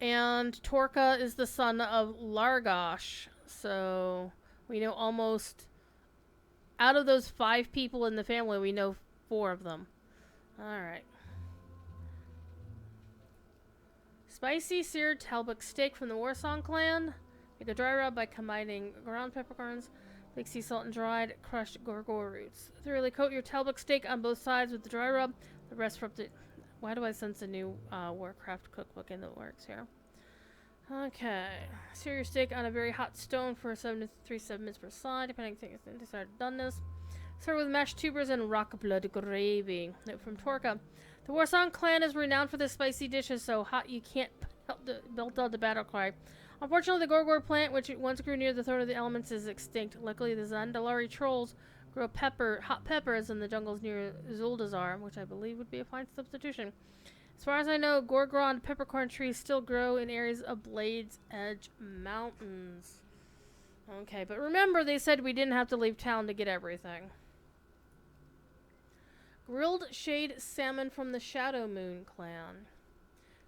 And Torka is the son of Largosh. So We know almost... Out of those 5 people in the family, we know 4 of them. Alright. Spicy seared Talbot steak from the Warsong clan. Make a dry rub by combining ground peppercorns, black sea salt, and dried crushed gorgor roots. Thoroughly coat your Talbot steak on both sides with the dry rub. The rest from the... Why do I sense a new Warcraft cookbook in the works here? Okay. Sear your steak on a very hot stone for 7 to 7 minutes per side, depending on the desired doneness. Serve with mashed tubers and rock blood gravy. Note from Torka. The Warsong clan is renowned for their spicy dishes, so hot you can't belt out the battle cry. Unfortunately, the Gorgor plant, which once grew near the throne of the elements, is extinct. Luckily, the Zandalari trolls grow hot peppers in the jungles near Zuldazar, which I believe would be a fine substitution. As far as I know, Gorgron peppercorn trees still grow in areas of Blades Edge Mountains. Okay, but remember they said we didn't have to leave town to get everything. Grilled shade salmon from the Shadow Moon clan.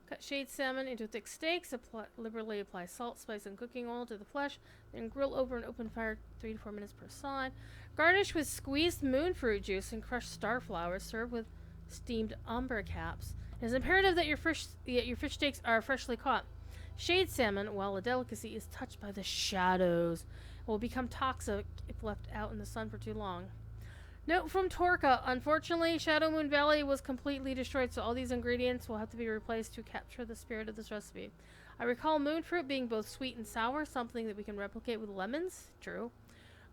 Cut shade salmon into thick steaks, liberally apply salt, spice, and cooking oil to the flesh, then grill over an open fire 3 to 4 minutes per side. Garnish with squeezed moonfruit juice and crushed starflowers. Serve with steamed umber caps. It is imperative that your fish steaks are freshly caught. Shade salmon, while a delicacy, is touched by the shadows. It will become toxic if left out in the sun for too long. Note from Torka. Unfortunately, Shadow Moon Valley was completely destroyed, so all these ingredients will have to be replaced to capture the spirit of this recipe. I recall moonfruit being both sweet and sour, something that we can replicate with lemons. True.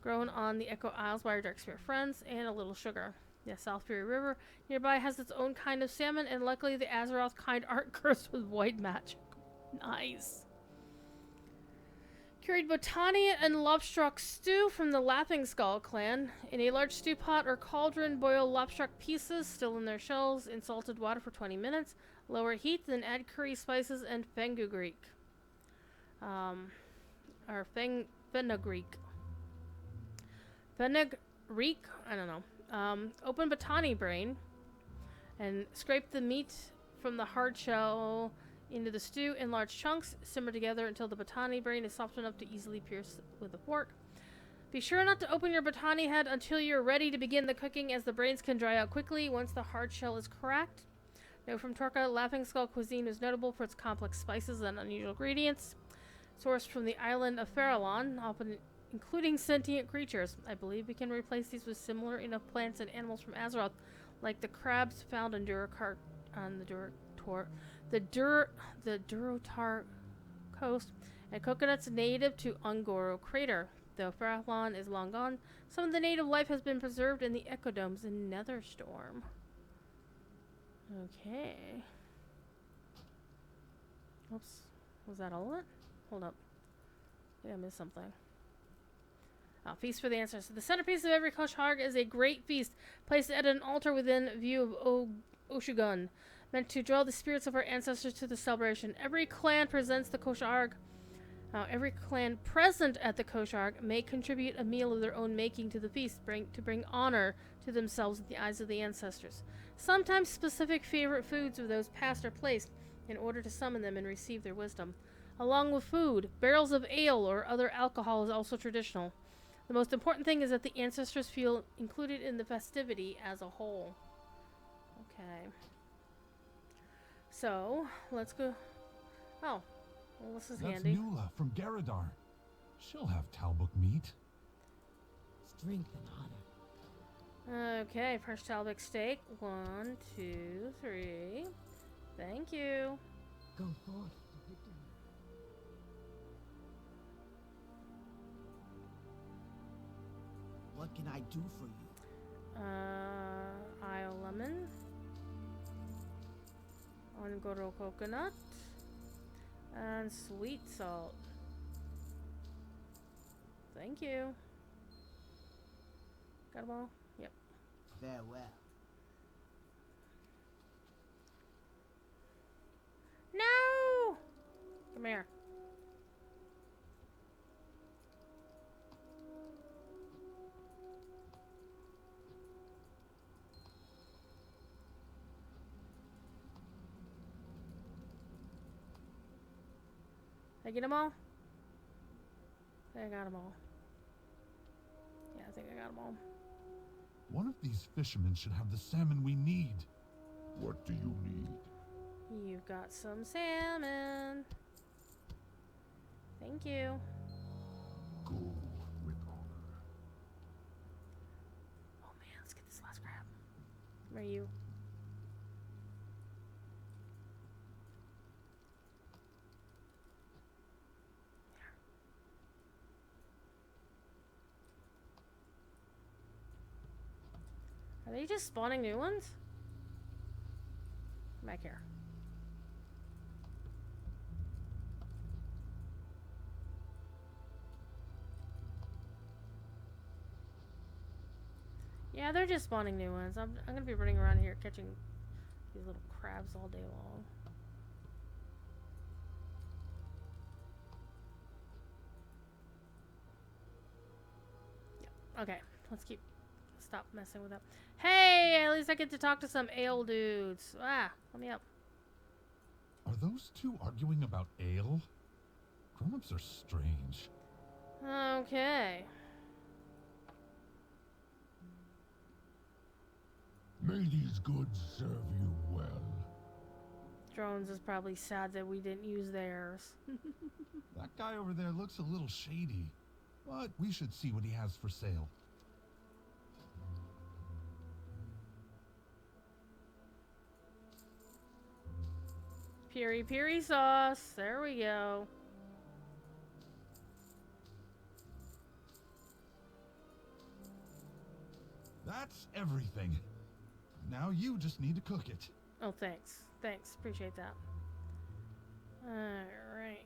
Grown on the Echo Isles by our Dark Spirit friends, and a little sugar. The South Fury River nearby has its own kind of salmon, and luckily the Azeroth kind aren't cursed with white magic. Nice. Curried botania and lobstruck stew from the Laughing Skull clan. In a large stew pot or cauldron, boil lobstruck pieces still in their shells in salted water for 20 minutes. Lower heat, then add curry spices and fenugreek. Or fenugreek. Fenugreek? I don't know. Open botany brain and scrape the meat from the hard shell into the stew in large chunks. Simmer together until the botany brain is soft enough to easily pierce with a fork. Be sure not to open your botany head until you're ready to begin the cooking, as the brains can dry out quickly once the hard shell is cracked. Note from Torka, Laughing Skull cuisine is notable for its complex spices and unusual ingredients. Sourced from the island of Farallon, often including sentient creatures. I believe we can replace these with similar enough plants and animals from Azeroth, like the crabs found on the Durotar coast, and coconuts native to Ungoro Crater. Though Farallon is long gone, some of the native life has been preserved in the ecodomes in Netherstorm. Okay. Oops. Was that all of it? Hold up. I think I missed something. Oh, feast for the ancestors. The centerpiece of every Kosharg is a great feast placed at an altar within view of Oshugun, meant to draw the spirits of our ancestors to the celebration. Every clan presents the Kosharg. Every clan present at the Kosharg may contribute a meal of their own making to the feast, to bring honor to themselves in the eyes of the ancestors. Sometimes specific favorite foods of those past are placed in order to summon them and receive their wisdom. Along with food, barrels of ale or other alcohol is also traditional. The most important thing is that the ancestors feel included in the festivity as a whole. Okay. So, let's go. Oh, well, this is handy. That's Nula from Garadar. She'll have Talbuk meat. Strength and honor. Okay, fresh Talbot steak. 1, 2, 3. Thank you. Go forth to victory. What can I do for you? Isle lemon. Ongoro coconut. And sweet salt. Thank you. Got them all? Yep. Farewell. No! Come here. I get them all? I got them all. think I got them all. One of these fishermen should have the salmon we need. What do you need? You've got some salmon. Thank you. Go with honor. Oh man, let's get this last crab. Where are you? Are they just spawning new ones? Come back here. Yeah, they're just spawning new ones. I'm gonna be running around here catching these little crabs all day long. Yeah. Okay, let's stop messing with that. Hey, at least I get to talk to some ale dudes. Ah, let me up. Are those two arguing about ale? Grown-ups are strange. Okay. May these goods serve you well. Drones is probably sad that we didn't use theirs. That guy over there looks a little shady, but we should see what he has for sale. Piri piri sauce. There we go. That's everything. Now you just need to cook it. Oh, thanks. Thanks. Appreciate that. Alright.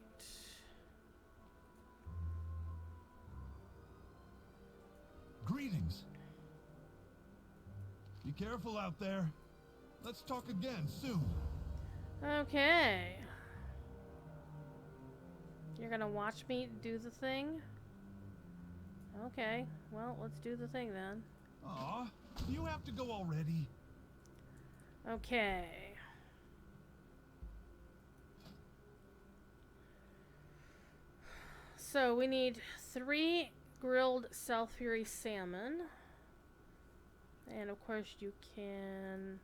Greetings. Be careful out there. Let's talk again soon. Okay. You're gonna watch me do the thing? Okay. Well, let's do the thing then. Aw, do you have to go already? Okay. So we need 3 grilled South Fury salmon. And of course you can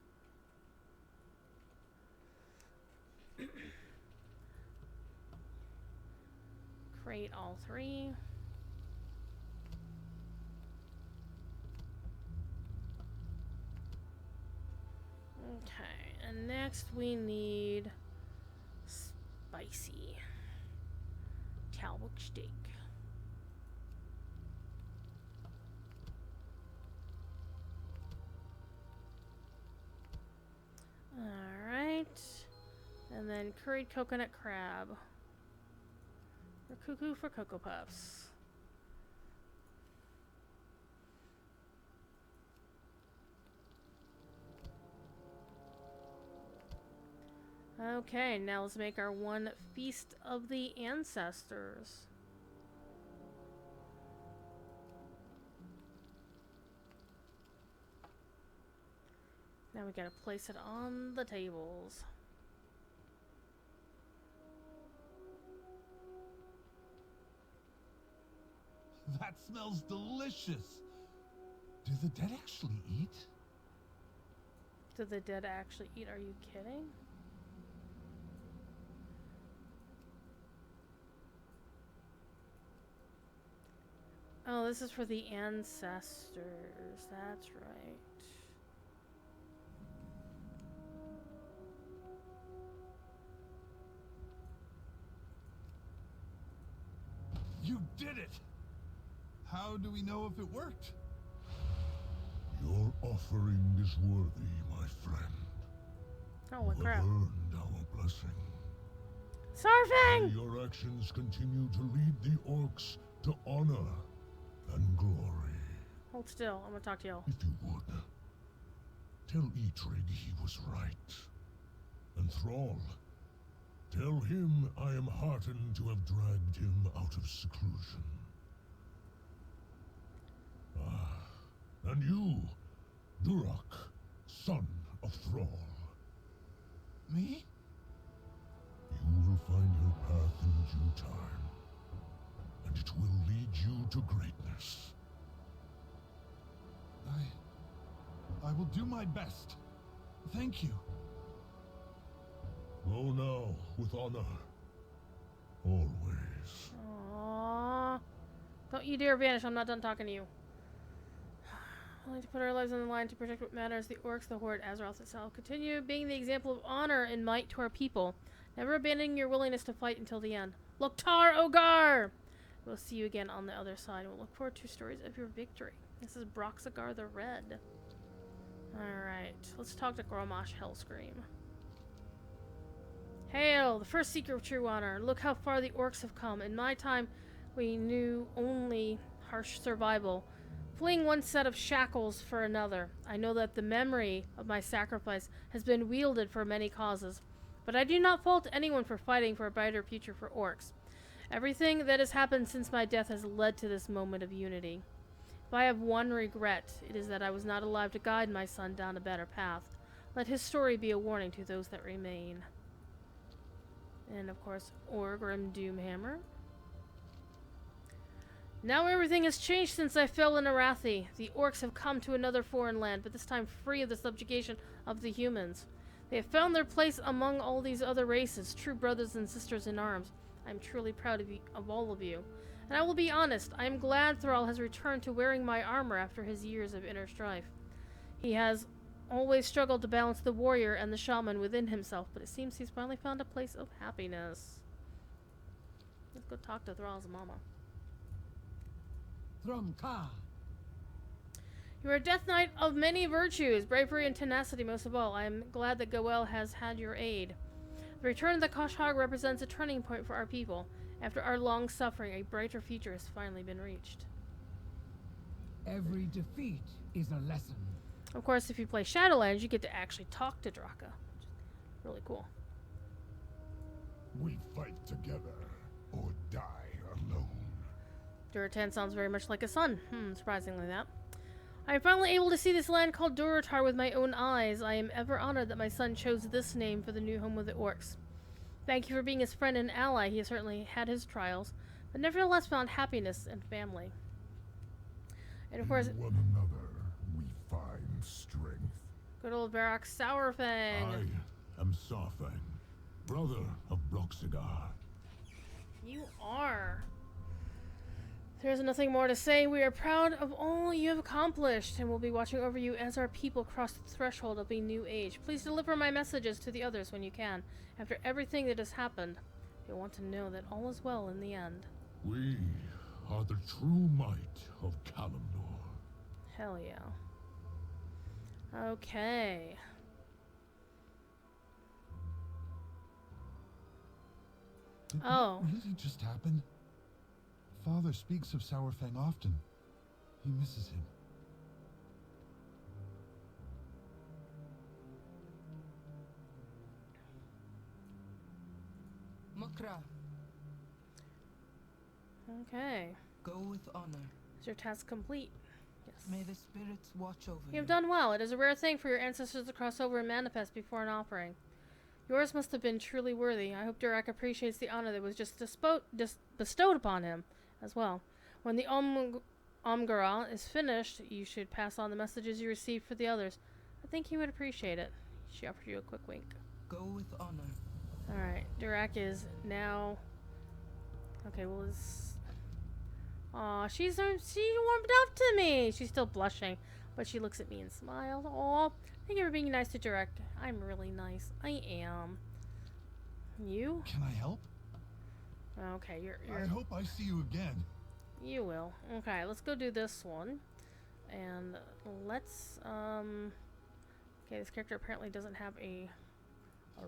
crate all 3. Okay, and next we need spicy Talbot steak. Alright, and then curried coconut crab. Or cuckoo for Cocoa Puffs. Okay, now let's make our one Feast of the Ancestors. Now we gotta place it on the tables. That smells delicious. Do the dead actually eat? Do the dead actually eat? Are you kidding? Oh, this is for the ancestors. That's right. You did it! How do we know if it worked? Your offering is worthy, my friend. Oh, what You crap. have earned our blessing. Surfing! May your actions continue to lead the orcs to honor and glory. Hold still. I'm gonna talk to y'all. If you would, tell Eitrig he was right. And Thrall, tell him I am heartened to have dragged him out of seclusion. Ah, and you, Durak, son of Thrall. Me? You will find your path in due time, and it will lead you to greatness. I will do my best. Thank you. Oh no, with honor. Always. Aww. Don't you dare vanish, I'm not done talking to you. Willing to put our lives on the line to protect what matters, the orcs, the horde, Azeroth itself. Continue being the example of honor and might to our people. Never abandoning your willingness to fight until the end. Loktar Ogar! We'll see you again on the other side. We'll look forward to stories of your victory. This is Broxagar the Red. Alright, let's talk to Gromash Hellscream. Hail, the first seeker of true honor. Look how far the orcs have come. In my time, we knew only harsh survival, fleeing one set of shackles for another. I know that the memory of my sacrifice has been wielded for many causes, but I do not fault anyone for fighting for a brighter future for orcs. Everything that has happened since my death has led to this moment of unity. If I have one regret, it is that I was not alive to guide my son down a better path. Let his story be a warning to those that remain. And of course, Orgrim Doomhammer. Now everything has changed since I fell in Arathi. The orcs have come to another foreign land, but this time free of the subjugation of the humans. They have found their place among all these other races, true brothers and sisters in arms. I am truly proud of all of you. And I will be honest, I am glad Thrall has returned to wearing my armor after his years of inner strife. He has always struggled to balance the warrior and the shaman within himself, but it seems he's finally found a place of happiness. Let's go talk to Thrall's mama. Thrumka. You are a death knight of many virtues, bravery and tenacity most of all. I am glad that Goel has had your aid. The return of the Koshhag represents a turning point for our people. After our long suffering, a brighter future has finally been reached. Every defeat is a lesson. Of course, if you play Shadowlands, you get to actually talk to Draka. Which is really cool. We fight together or die alone. Duratan sounds very much like a son. Surprisingly that. I am finally able to see this land called Durotar with my own eyes. I am ever honored that my son chose this name for the new home of the orcs. Thank you for being his friend and ally. He has certainly had his trials, but nevertheless found happiness and family. And of course, in one another we find strength. good old Barak Sourfang. I am Sarfang, brother of Broxigar. You are. There's nothing more to say. We are proud of all you have accomplished, and will be watching over you as our people cross the threshold of a new age. Please deliver my messages to the others when you can. After everything that has happened, they want to know that all is well in the end. We are the true might of Kalimdor. Hell yeah. Okay. Did Oh. that really just happen? Father speaks of Sourfang often. He misses him. Mukra, Okay. go with honor. Is your task complete? Yes. May the spirits watch over You have done well. It is a rare thing for your ancestors to cross over and manifest before an offering. Yours must have been truly worthy. I hope Durak appreciates the honor that was just bestowed upon him as well. When the Omgara is finished, you should pass on the messages you received for the others. I think he would appreciate it. She offered you a quick wink. Go with honor. Alright, Durak is now... Okay, well, it's... Aw, she warmed up to me! She's still blushing, but she looks at me and smiles. Aw, thank you for being nice to Durak. I'm really nice. I am. You? Can I help? Okay, you're... I hope I see you again. You will. Okay, let's go do this one. And let's, okay, this character apparently doesn't have a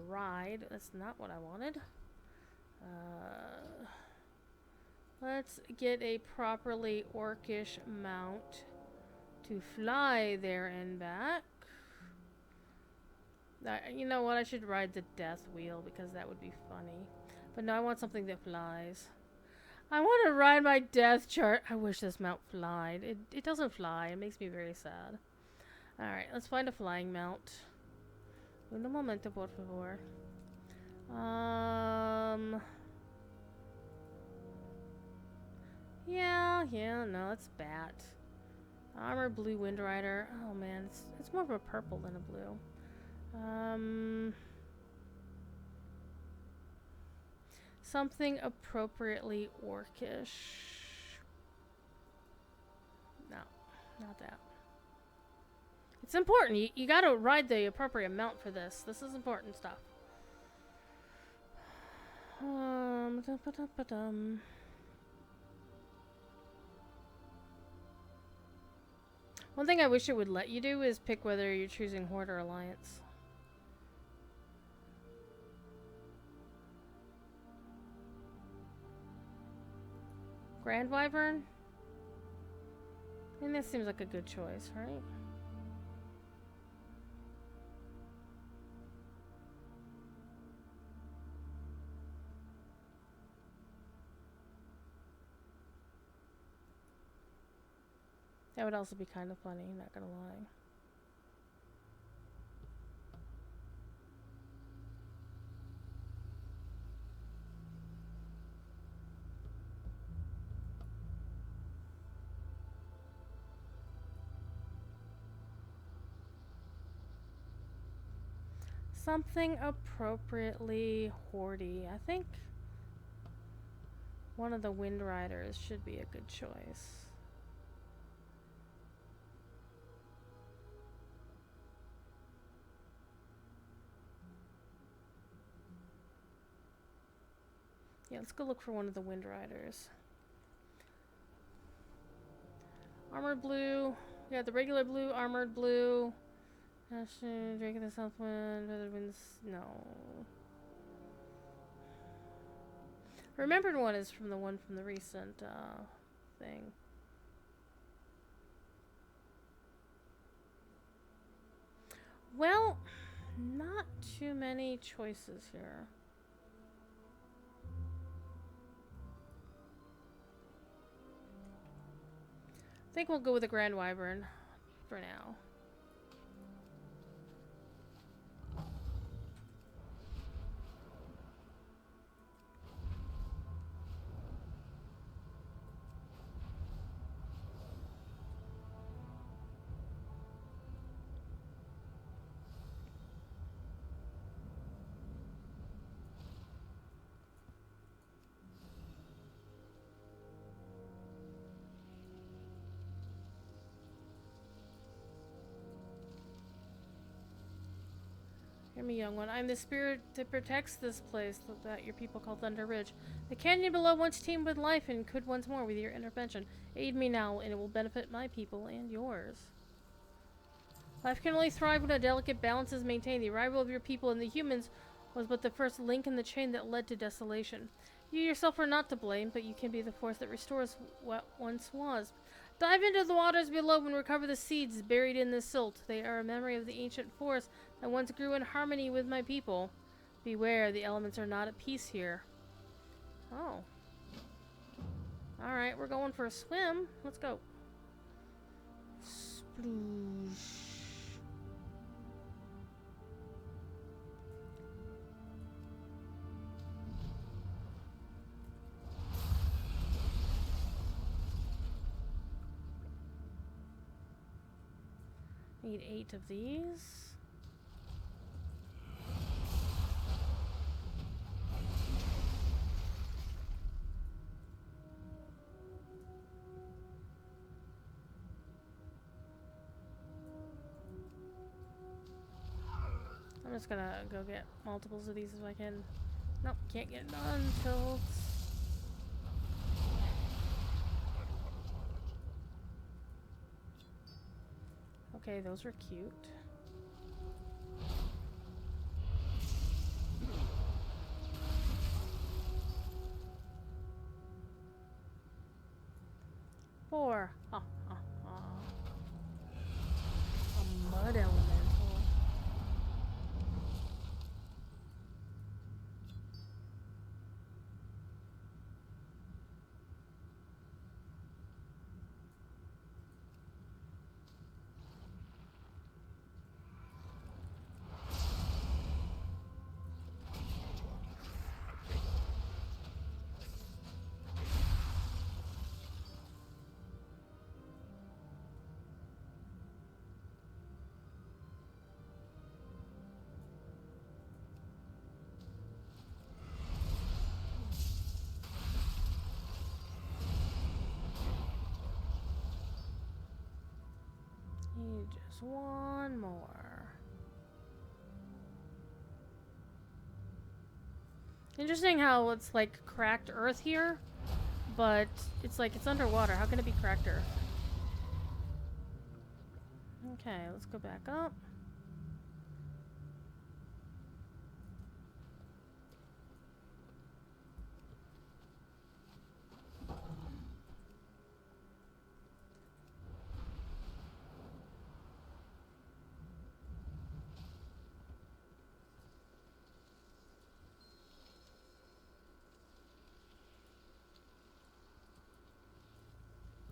ride. That's not what I wanted. Let's get a properly orcish mount to fly there and back. You know what? I should ride the death wheel because that would be funny. But no, I want something that flies. I want to ride my death chart. I wish this mount flied. It doesn't fly. It makes me very sad. Alright, let's find a flying mount. Un momento, por favor. Yeah, no, it's bat. Armored blue Wind Rider. Oh man, it's more of a purple than a blue. Something appropriately orcish. No, not that. It's important. You gotta ride the appropriate mount for this. This is important stuff. One thing I wish it would let you do is pick whether you're choosing Horde or Alliance. Grand Wyvern? I mean, that seems like a good choice, right? That would also be kind of funny, not gonna lie. Something appropriately hoardy. I think one of the Wind Riders should be a good choice. Yeah, let's go look for one of the Wind Riders. Armored blue. Yeah, the regular blue, armored blue. Drake of the Southwind, other winds. No. Remembered one is from the one from the recent thing. Well, not too many choices here. I think we'll go with the Grand Wyvern for now. Hear me, young one. I'm the spirit that protects this place that your people call Thunder Ridge. The canyon below once teemed with life and could once more with your intervention. Aid me now, and it will benefit my people and yours. Life can only thrive when a delicate balance is maintained. The arrival of your people and the humans was but the first link in the chain that led to desolation. You yourself are not to blame, but you can be the force that restores what once was. Dive into the waters below and recover the seeds buried in the silt. They are a memory of the ancient forest that once grew in harmony with my people. Beware, the elements are not at peace here. Oh. Alright, we're going for a swim. Let's go. Sploosh. Need 8 of these. I'm just gonna go get multiples of these if I can. Nope, can't get it done until okay, those were cute. Four. A mud elemental. one more. Interesting how it's like cracked earth here, but it's like it's underwater. How can it be cracked earth? Okay, let's go back up.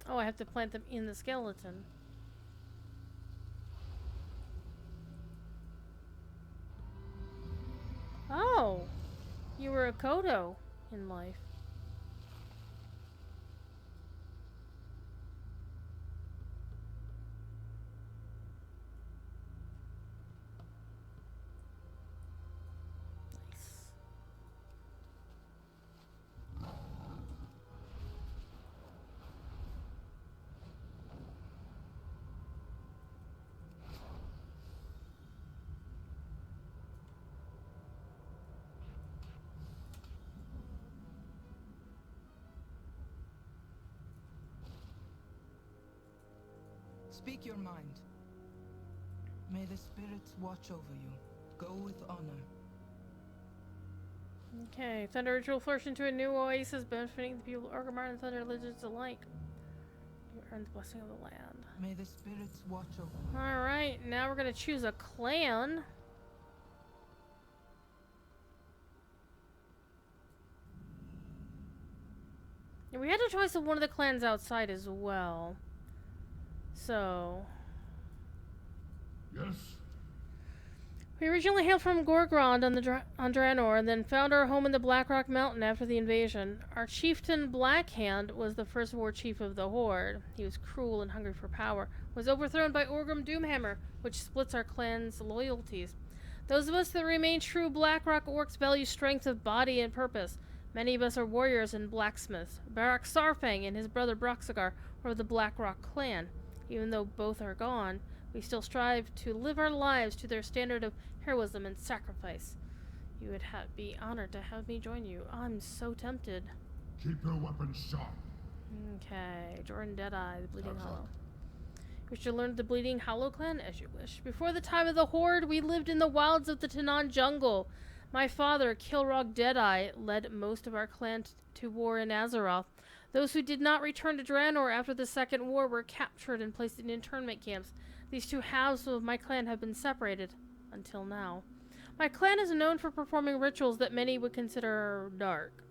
Oh, I have to plant them in the skeleton. Oh, you were a Kodo in life. Nice. Speak your mind. May the spirits watch over you. Go with honor. Okay, Thunder Ritual flourished into a new oasis benefiting the people of Orgrimmar and Thunder lizards alike. You earned the blessing of the land. May the spirits watch over you. Alright, now we're gonna choose a clan. And we had a choice of one of the clans outside as well. So... Yes? We originally hailed from Gorgrond on Draenor, and then found our home in the Blackrock Mountain after the invasion. Our chieftain Blackhand was the first war chief of the Horde. He was cruel and hungry for power, was overthrown by Orgrim Doomhammer, which splits our clan's loyalties. Those of us that remain true Blackrock orcs value strength of body and purpose. Many of us are warriors and blacksmiths. Barak Sarfang and his brother Broxagar were of the Blackrock clan. Even though both are gone, we still strive to live our lives to their standard of heroism and sacrifice. You would be honored to have me join you. I'm so tempted. Keep your weapons sharp. Okay, Jordan Deadeye, the Bleeding Hollow. You should learn the Bleeding Hollow clan as you wish. Before the time of the Horde, we lived in the wilds of the Tanan jungle. My father, Kilrog Deadeye, led most of our clan to war in Azeroth. Those who did not return to Draenor after the Second War were captured and placed in internment camps. These two halves of my clan have been separated, until now. My clan is known for performing rituals that many would consider dark.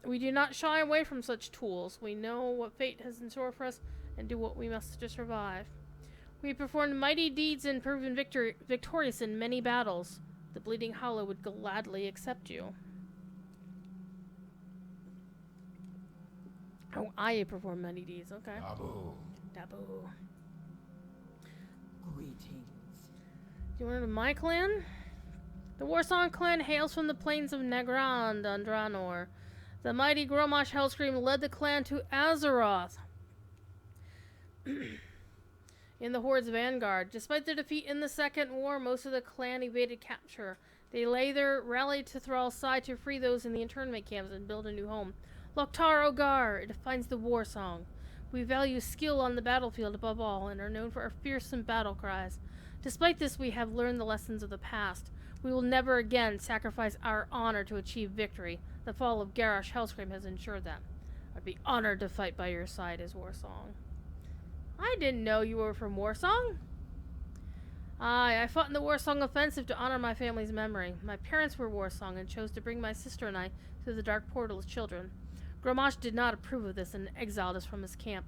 We do not shy away from such tools. We know what fate has in store for us and do what we must to survive. We performed mighty deeds and proven victorious in many battles. The Bleeding Hollow would gladly accept you. Oh, I perform many deeds, okay. Abu. Dabu. Greetings. Do you want to my clan? The Warsong clan hails from the plains of Nagrand on Draenor. The mighty Gromosh Hellscream led the clan to Azeroth in the Horde's vanguard. Despite their defeat in the Second War, most of the clan evaded capture. They later rallied to Thrall's side to free those in the internment camps and build a new home. Loktar Ogar, it defines the war song. We value skill on the battlefield above all and are known for our fearsome battle cries. Despite this, we have learned the lessons of the past. We will never again sacrifice our honor to achieve victory. The fall of Garrosh Hellscream has ensured that. I'd be honored to fight by your side as Warsong. I didn't know you were from Warsong. Aye, I fought in the Warsong offensive to honor my family's memory. My parents were Warsong and chose to bring my sister and I through the Dark Portal as children. Gromosh did not approve of this and exiled us from his camp.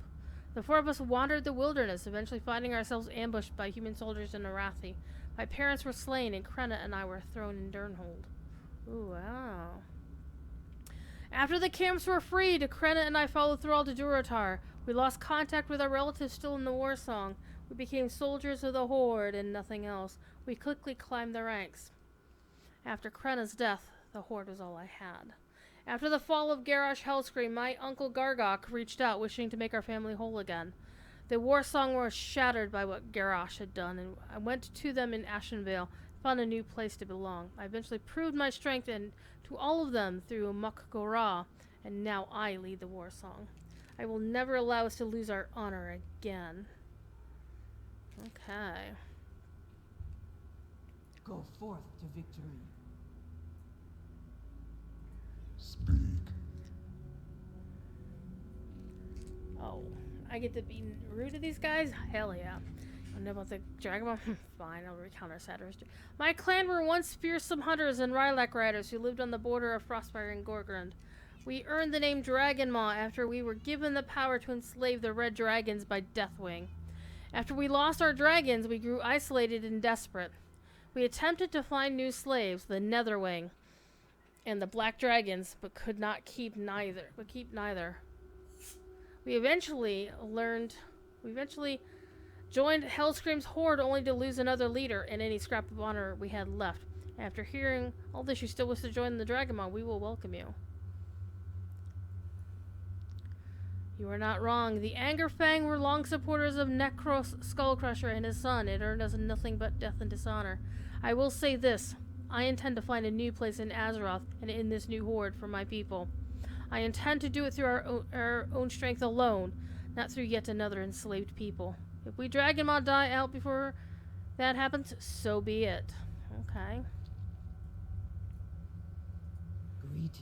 The four of us wandered the wilderness, eventually finding ourselves ambushed by human soldiers in Arathi. My parents were slain, and Krenna and I were thrown in Durnhold. Ooh, wow. After the camps were freed, Krenna and I followed Thrall to Durotar. We lost contact with our relatives still in the Warsong. We became soldiers of the Horde and nothing else. We quickly climbed the ranks. After Krenna's death, the Horde was all I had. After the fall of Garrosh Hellscream, my uncle Gargok reached out, wishing to make our family whole again. The war song was shattered by what Garrosh had done, and I went to them in Ashenvale, found a new place to belong. I eventually proved my strength and to all of them through Mok'Gora, and now I lead the war song. I will never allow us to lose our honor again. Okay. Go forth to victory. Speak. Oh, I get to be rude to these guys? Hell yeah. I know about the Dragon. Fine, I'll recount our sad history. My clan were once fearsome hunters and Rylak riders who lived on the border of Frostfire and Gorgrond. We earned the name Dragonmaw after we were given the power to enslave the Red Dragons by Deathwing. After we lost our dragons, we grew isolated and desperate. We attempted to find new slaves, the Netherwing, and the Black Dragons, but could not keep neither. We eventually joined Hellscream's horde only to lose another leader and any scrap of honor we had left. After hearing all this, you still wish to join the Dragonmaw, we will welcome you. You are not wrong. The Angerfang were long supporters of Necros Skullcrusher and his son. It earned us nothing but death and dishonor. I will say this. I intend to find a new place in Azeroth and in this new horde for my people. I intend to do it through our own strength alone, not through yet another enslaved people. If we Dragonmaw die out before that happens, so be it. Okay. Greetings.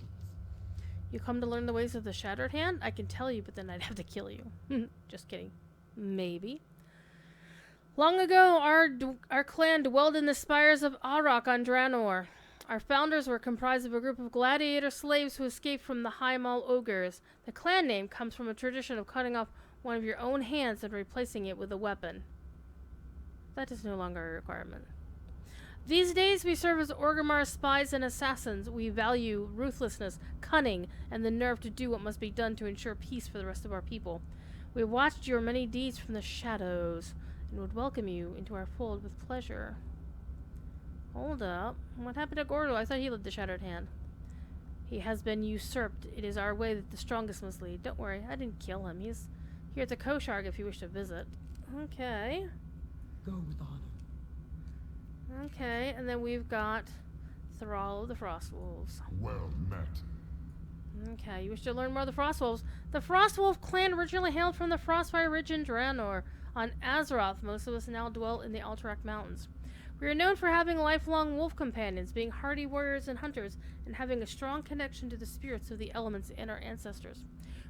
You come to learn the ways of the Shattered Hand? I can tell you, but then I'd have to kill you. Just kidding. Maybe. Long ago, our clan dwelled in the spires of Arok on Draenor. Our founders were comprised of a group of gladiator slaves who escaped from the High Maul ogres. The clan name comes from a tradition of cutting off one of your own hands and replacing it with a weapon. That is no longer a requirement. These days, we serve as Orgrimmar's spies and assassins. We value ruthlessness, cunning, and the nerve to do what must be done to ensure peace for the rest of our people. We watched your many deeds from the shadows and would welcome you into our fold with pleasure. Hold up. What happened to Gordo? I thought he led the Shattered Hand. He has been usurped. It is our way that the strongest must lead. Don't worry, I didn't kill him. He's here at the Kosharg if you wish to visit. Okay. Go with honor. Okay, and then we've got Thrall of the Frostwolves. Well met. Okay, you wish to learn more of the Frostwolves. The Frostwolf clan originally hailed from the Frostfire Ridge in Draenor. On Azeroth, most of us now dwell in the Alterac Mountains. We are known for having lifelong wolf companions, being hardy warriors and hunters, and having a strong connection to the spirits of the elements and our ancestors.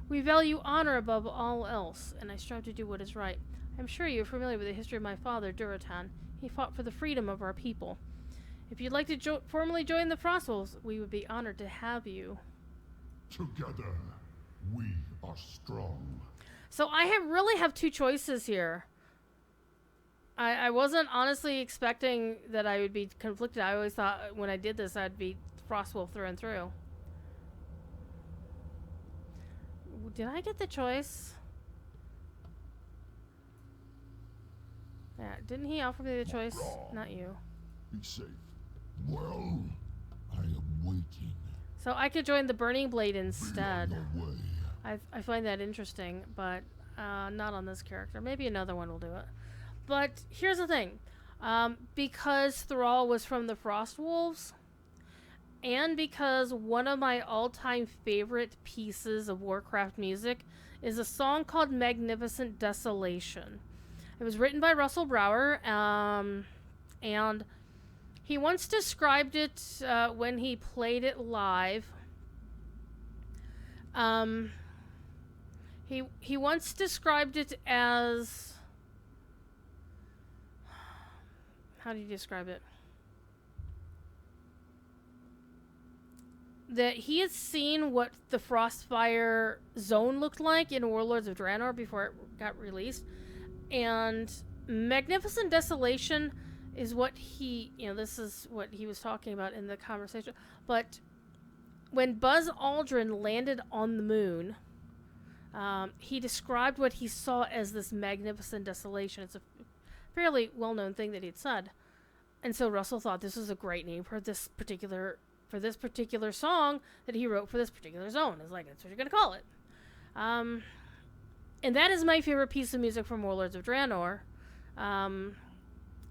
We value honor above all else, and I strive to do what is right. I'm sure you're familiar with the history of my father, Duratan. He fought for the freedom of our people. If you'd like to formally join the Frostwolves, we would be honored to have you. Together, we are strong. So I really have two choices here. I wasn't honestly expecting that I would be conflicted. I always thought when I did this, I'd be Frostwolf through and through. Did I get the choice? Yeah, didn't he offer me the choice? Not you. Be safe. Well, I am waiting. So I could join the Burning Blade instead. Be on your way. I find that interesting, but not on this character. Maybe another one will do it. But here's the thing. Because Thrall was from the Frostwolves, and because one of my all-time favorite pieces of Warcraft music is a song called Magnificent Desolation. It was written by Russell Brower, and he once described it when he played it live. He once described it as... How do you describe it? That he had seen what the Frostfire zone looked like in Warlords of Draenor before it got released. And Magnificent Desolation is what he, this is what he was talking about in the conversation. But when Buzz Aldrin landed on the moon, he described what he saw as this magnificent desolation. It's a fairly well-known thing that he'd said. And so Russell thought this was a great name for this particular song that he wrote for this particular zone. It's like, that's what you're going to call it. And that is my favorite piece of music from Warlords of Draenor.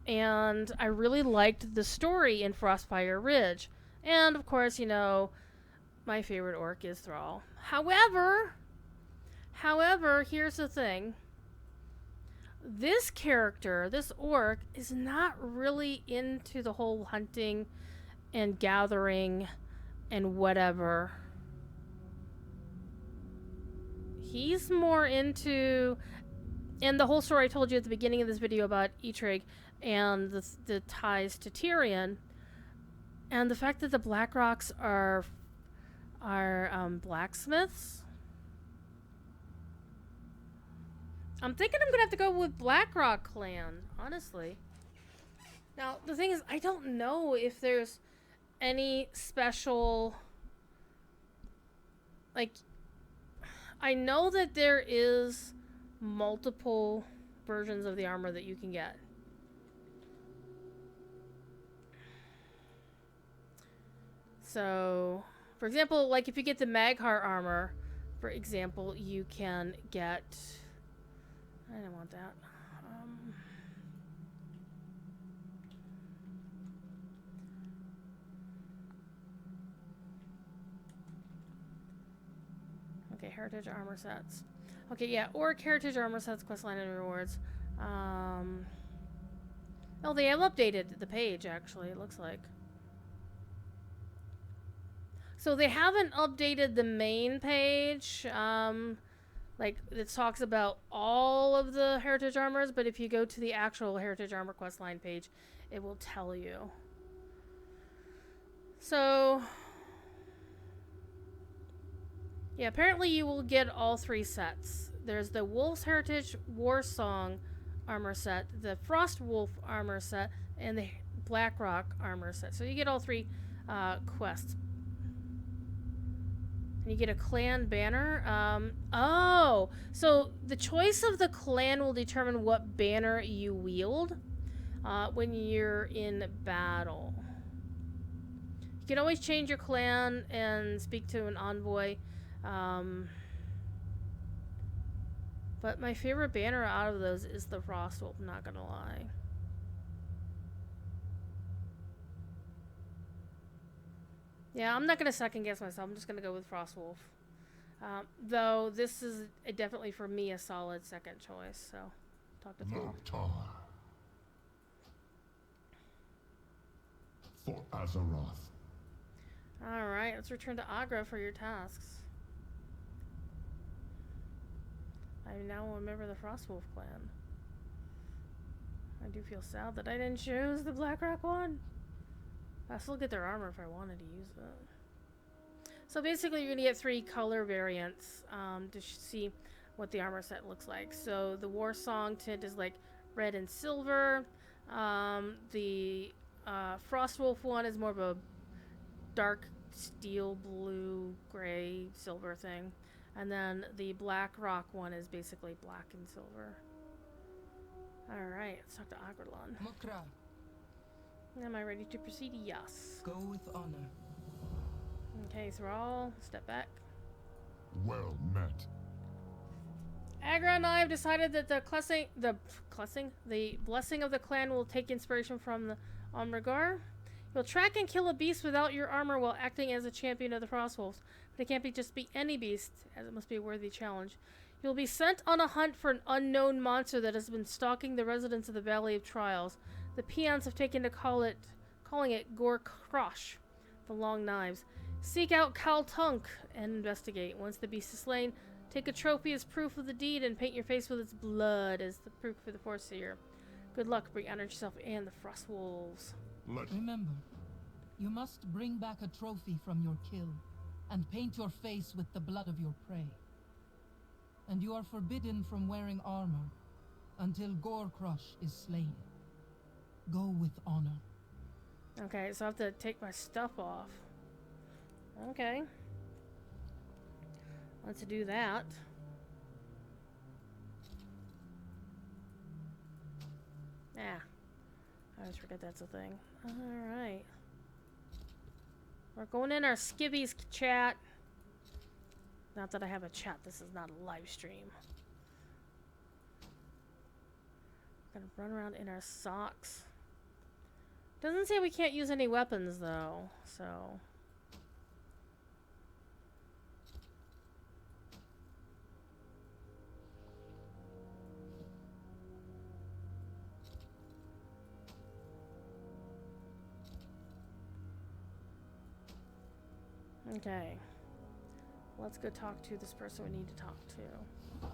And I really liked the story in Frostfire Ridge. And, of course, you know, my favorite orc is Thrall. However, here's the thing. This character, this orc, is not really into the whole hunting and gathering and whatever. He's more into... And the whole story I told you at the beginning of this video about Eitrig and the ties to Tyrion. And the fact that the Blackrocks are blacksmiths. I'm thinking I'm gonna have to go with Blackrock clan, honestly. Now, the thing is, I don't know if there's any special... Like, I know that there is multiple versions of the armor that you can get. So, for example, like if you get the Mag'har armor, for example, you can get... I don't want that. Okay, heritage armor sets. Okay, yeah, orc heritage armor sets, questline and rewards. Oh, they have updated the page, actually, it looks like. So they haven't updated the main page, like, it talks about all of the heritage armors, but if you go to the actual heritage armor questline page, it will tell you. So, yeah, apparently you will get all three sets. There's the Wolf's Heritage War Song armor set, the Frost Wolf armor set, and the Blackrock armor set. So you get all three quests. And you get a clan banner. Oh, so the choice of the clan will determine what banner you wield when you're in battle. You can always change your clan and speak to an envoy. But my favorite banner out of those is the Frostwolf, I'm not gonna lie. Yeah, I'm not gonna second guess myself. I'm just gonna go with Frostwolf. Though this is definitely for me a solid second choice. So, talk to Thrall. Loktar. For Azeroth. All right, let's return to Agra for your tasks. I now a member of the Frostwolf clan. I do feel sad that I didn't choose the Blackrock one. I still get their armor if I wanted to use it. So basically you're going to get 3 color variants to see what the armor set looks like. So the War Song tint is like red and silver. The Frostwolf one is more of a dark steel blue, gray, silver thing. And then the Blackrock one is basically black and silver. Alright, let's talk to Agrelon. Mokra, Am I ready to proceed? Yes. go with honor. Okay, Thrall, step back. Well met. Agra and I have decided that the blessing of the clan will take inspiration from the Omrigar. You'll track and kill a beast without your armor while acting as a champion of the Frostwolves. But it can't be just be any beast, as it must be a worthy challenge. You'll be sent on a hunt for an unknown monster that has been stalking the residents of the Valley of Trials. The peons have taken to calling it Gore Krosh, the Long Knives. Seek out Kaltunk and investigate. Once the beast is slain, take a trophy as proof of the deed and paint your face with its blood as the proof for the Foreseer. Good luck, bring honor to yourself and the Frostwolves. Remember, you must bring back a trophy from your kill and paint your face with the blood of your prey. And you are forbidden from wearing armor until Gore Crush is slain. Go with honor. Okay, so I have to take my stuff off. Okay. Let's do that. Ah. I always forget that's a thing. Alright. We're going in our skivvies chat. Not that I have a chat, this is not a live stream. Gonna run around in our socks. Doesn't say we can't use any weapons though, so. Okay. Let's go talk to this person we need to talk to.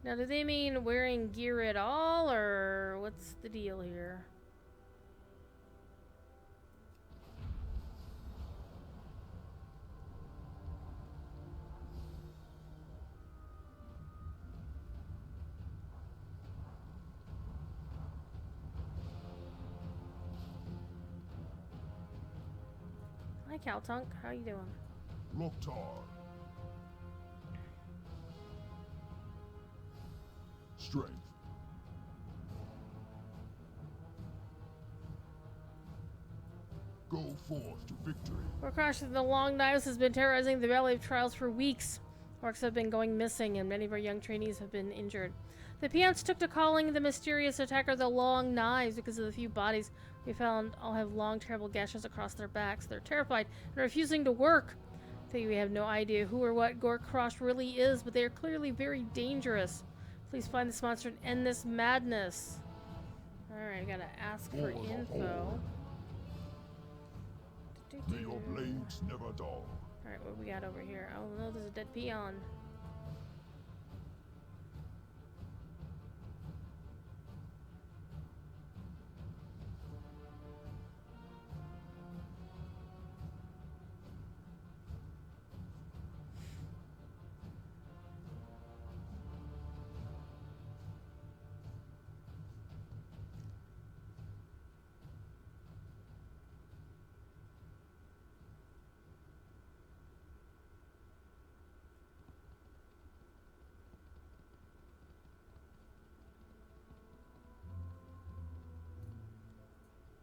Now, do they mean wearing gear at all, or what's the deal here? Hi, Caltunk. How you doing? Loktar. Strength. Go forth to victory. Warcraft of the Long Knives has been terrorizing the Valley of Trials for weeks. Orcs have been going missing, and many of our young trainees have been injured. The peons took to calling the mysterious attacker the Long Knives because of the few bodies we found all have long, terrible gashes across their backs. They're terrified and refusing to work. I think we have no idea who or what Gorkrosh really is, but they are clearly very dangerous. Please find this monster and end this madness. Alright, gotta ask for info. May your blades never dull. Alright, what we got over here? Oh no, there's a dead peon.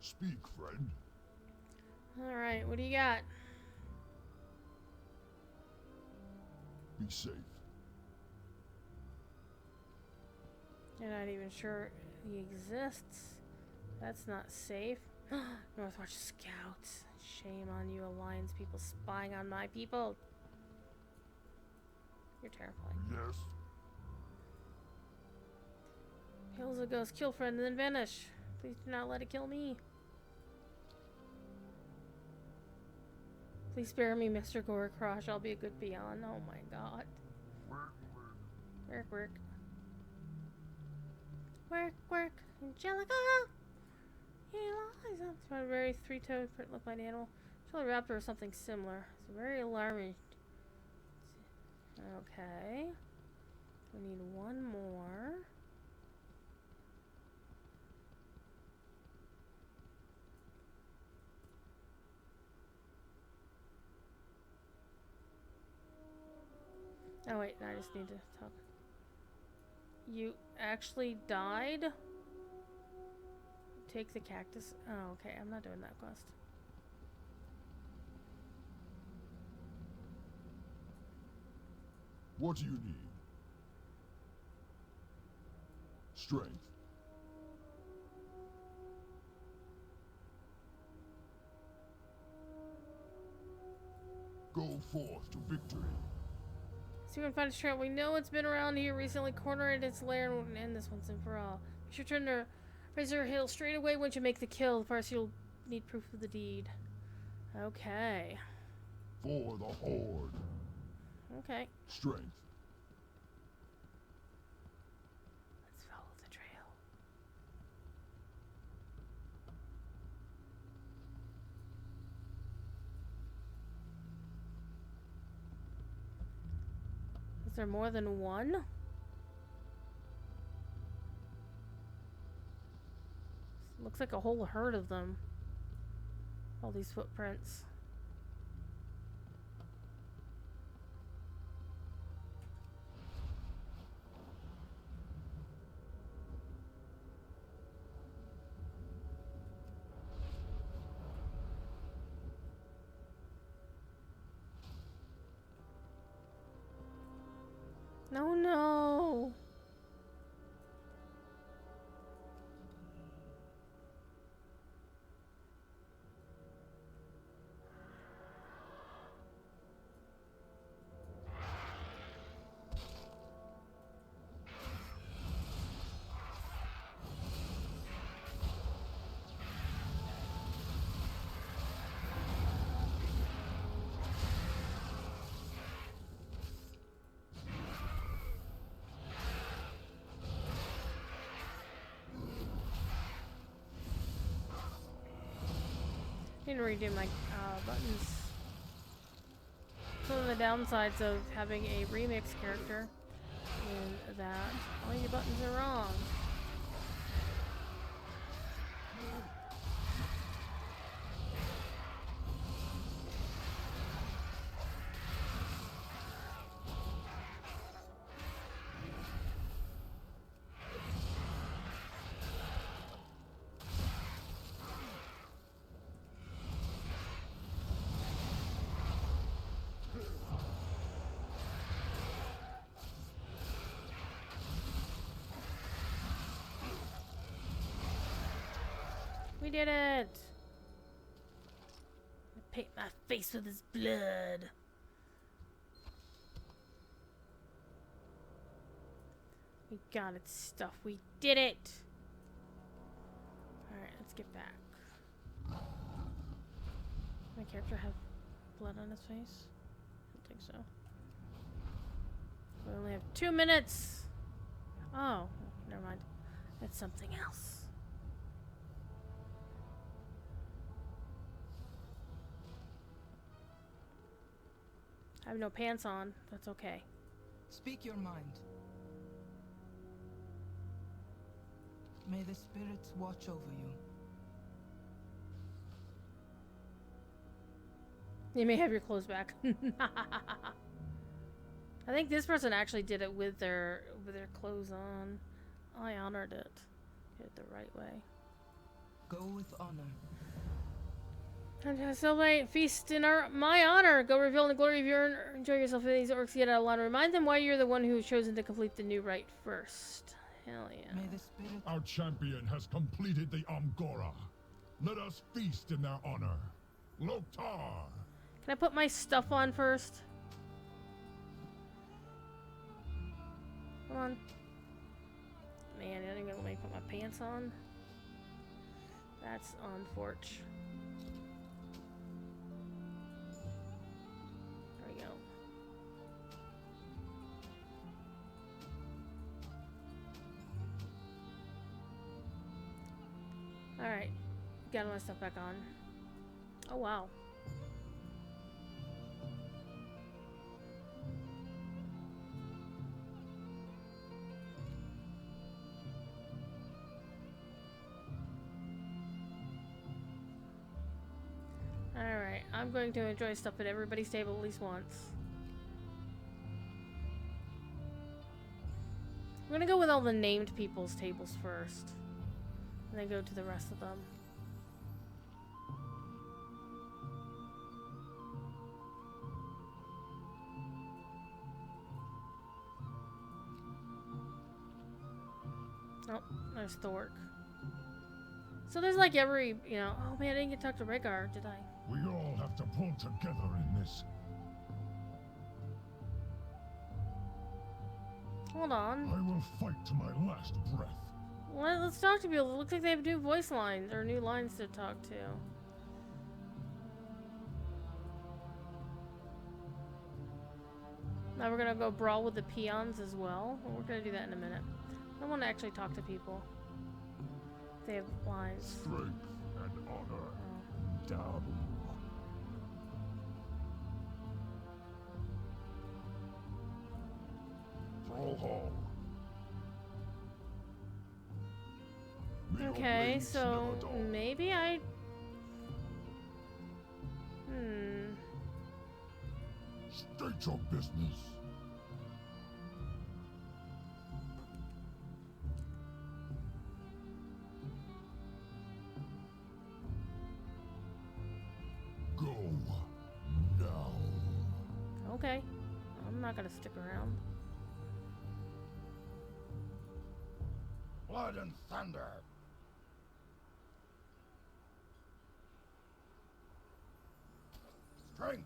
Speak, friend. Alright, what do you got? Be safe. You're not even sure he exists. That's not safe. Northwatch Scouts. Shame on you, Alliance people spying on my people. You're terrifying. Yes. Kills a ghost, kill friend, and then vanish. Please do not let it kill me. Please spare me, Mr. Gorkrosh. I'll be a good peon. Oh my god. Work, work. Work, work. Angelica! Eliza. It's about a very three-toed look-like animal. It's probably a raptor or something similar. It's very alarming. Okay. We need one more. Oh wait, I just need to talk. You actually died? Take the cactus. Oh, okay, I'm not doing that quest. What do you need? Strength. Go forth to victory. See if we can find a trail. We know it's been around here recently. Corner it its lair and end this once and for all. Be sure to turn to Razor Hill straight away once you make the kill. First, you'll need proof of the deed. Okay. For the Horde. Okay. Strength. Let's follow the trail. Is there more than one? Looks like a whole herd of them. All these footprints. No, no. I need to redo my buttons. Some of the downsides of having a remix character is that all your buttons are wrong. We did it! I paint my face with his blood. We got its stuff. We did it! Alright, let's get back. My character have blood on his face? I don't think so. We only have 2 minutes! Oh, never mind. That's something else. I have no pants on. That's okay. Speak your mind. May the spirits watch over you. You may have your clothes back. I think this person actually did it with their clothes on. I honored it. Did it the right way. Go with honor. Time to celebrate, feast in my honor. Go reveal in the glory of your enjoy yourself with these orcs get out of line. Remind them why you're the one who's chosen to complete the new rite first. Hell yeah. May the spirit. Our champion has completed the Amgora. Let us feast in their honor. Loktar! Can I put my stuff on first? Come on. Man, you're not even gonna let me put my pants on. That's unfortunate. There we go. Alright. Got all my stuff back on. Oh wow. Alright, I'm going to enjoy stuff at everybody's table at least once. I'm gonna go with all the named people's tables first. And then go to the rest of them. Oh, there's Thork. So there's like every, you know, oh man, I didn't get to talk to Rhaegar, did I? We all have to pull together in this. Hold on. I will fight to my last breath. Let's talk to people. It looks like they have new voice lines, or new lines to talk to. Now we're gonna go brawl with the peons as well. We're gonna do that in a minute. I want to actually talk to people. They have lines. Strength and honor. Oh. Down. Hall. Okay, so maybe I... State your business. Go now. Okay. I'm not gonna stick around. blood and thunder. Strength.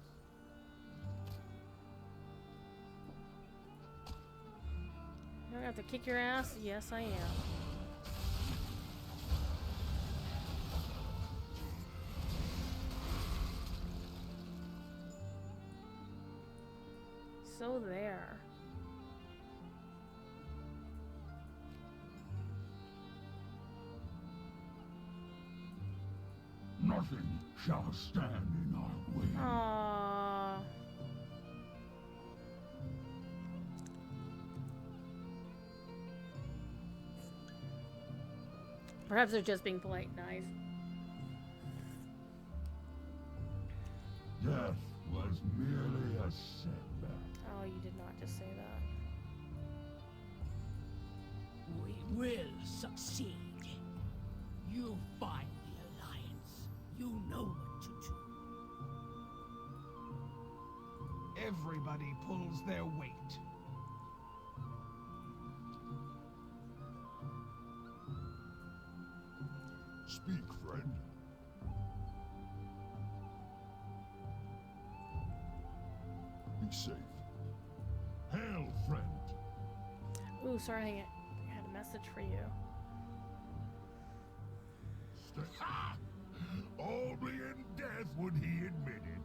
You don't have to kick your ass? Yes, I am. So there. Nothing shall stand in our way. Aww. Perhaps they're just being polite, nice. Death was merely a setback. Oh, you did not just say that. We will succeed. You find the Alliance. You know what to do. Everybody pulls their weight. Speak, friend. Be safe. Hail, friend. Ooh, sorry, I had a message for you. Only in death would he admit it.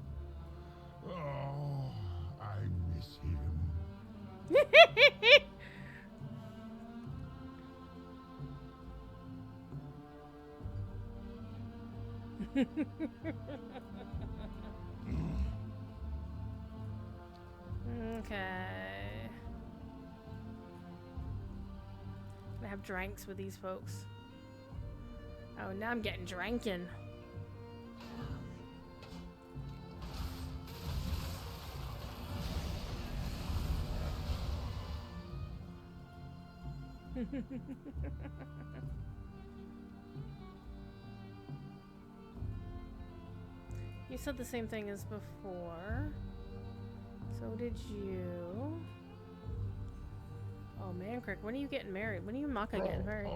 Oh, I miss him. Okay. I have drinks with these folks. Oh, now I'm getting drinking. You said the same thing as before. So did you. Oh man, Crick, when are you getting married? When are you and Maka getting married?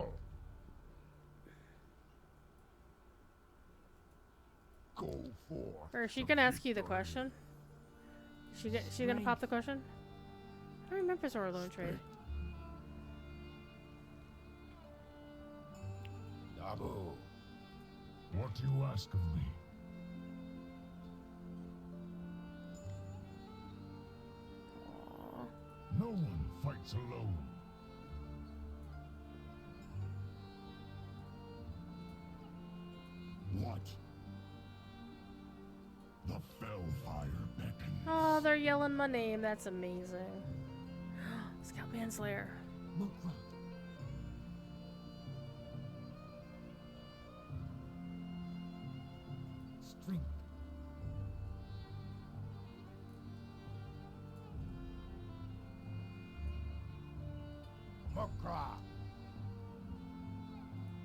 Go forth. Or is she gonna ask you the question? She gonna pop the question? I don't remember Zora Lone Trade. Dabu, what do you ask of me? Aww. No one fights alone. What? The Fellfire beckons. Oh, they're yelling my name. That's amazing. Scout Manslayer. Mokra. Strength. Mokra.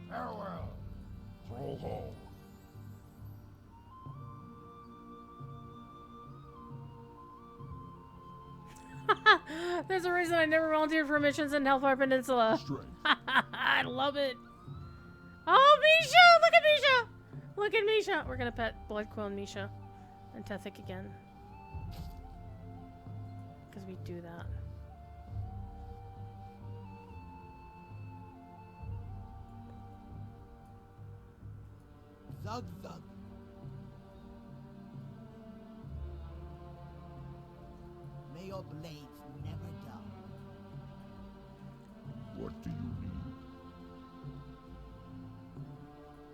Farewell. Trollhole. There's a reason I never volunteered for missions in Hellfire Peninsula. Strength. I love it. Oh, Misha! Look at Misha! Look at Misha! We're gonna pet Bloodquill and Misha. And Tethic again. Because we do that. Zug zug. May your blades never dull. What do you need?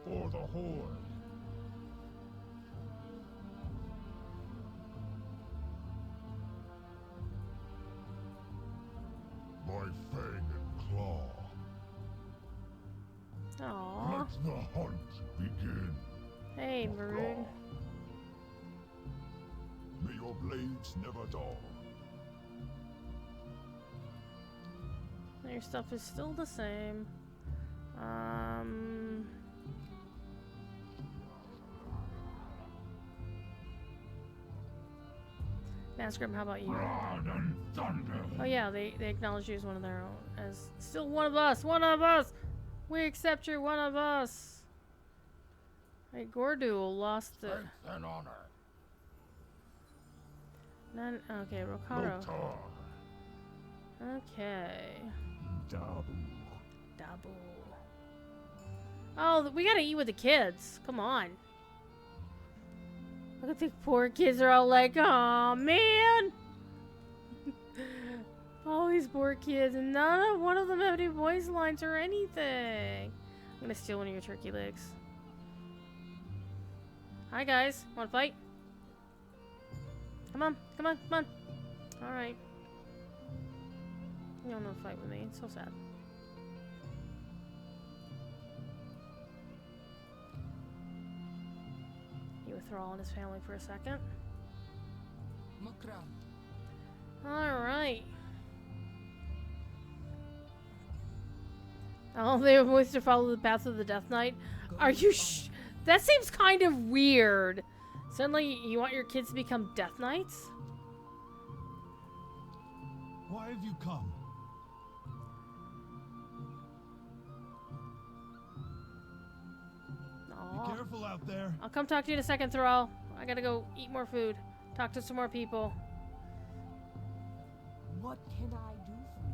For the Horde. My fang and claw. Aww. Let the hunt begin. Hey, Maroon. May your blades never dull. Your stuff is still the same. Nasgrim, how about you? Blood and thunder. Oh yeah, they acknowledge you as one of their own. As still one of us! One of us! We accept you're one of us. Hey, Gordul lost the... Strength and honor. None... Okay, Rokaro. Lothar. Okay. Dabu. Dabu. Oh, we gotta eat with the kids. Come on. Look at the poor kids are all like, oh man. All these poor kids, and one of them have any voice lines or anything. I'm gonna steal one of your turkey legs. Hi guys, wanna fight? Come on, come on, come on. Alright. You don't know fight with me, it's so sad. You with Thrall and his family for a second. Alright. Oh, they have voice to follow the path of the Death Knight. Are you that seems kind of weird. Suddenly, you want your kids to become Death Knights? Why have you come? Aw. Be careful out there. I'll come talk to you in a second, Thrall. I gotta go eat more food. Talk to some more people. What can I do for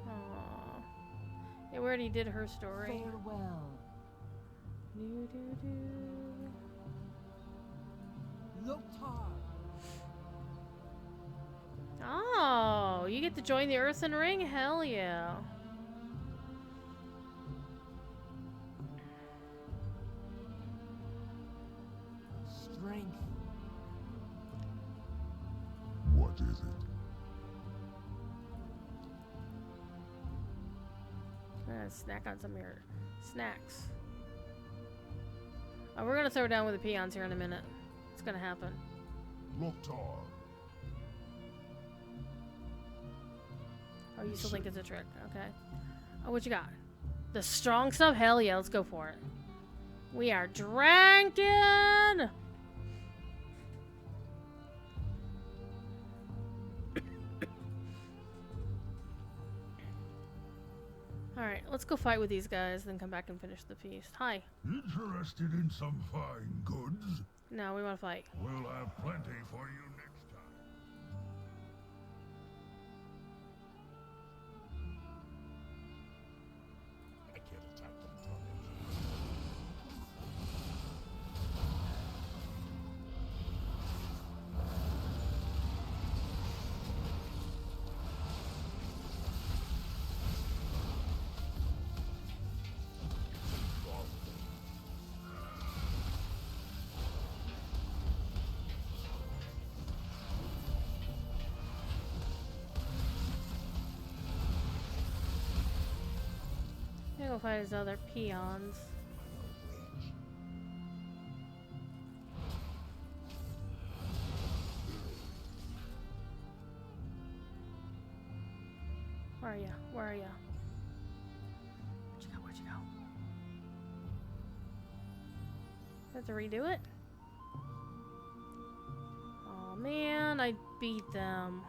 you? Aww. Yeah, we already did her story. Farewell. Lothar. Oh, you get to join the Earthen Ring? Hell yeah. Strength. What is it? Snack on some of your snacks. Oh, we're gonna throw down with the peons here in a minute. It's gonna happen. Lothar. Oh, you still think it's a trick? Okay. Oh, what you got? The strong stuff? Hell yeah, let's go for it. We are drinking! Alright, let's go fight with these guys, then come back and finish the feast. Hi. Interested in some fine goods? No, we want to fight. We'll have plenty for you next time. I can't attack that target. I'm gonna go fight his other peons. Where are ya? Where are ya? Where'd you go? Where'd you go? Have to redo it? Oh man, I beat them.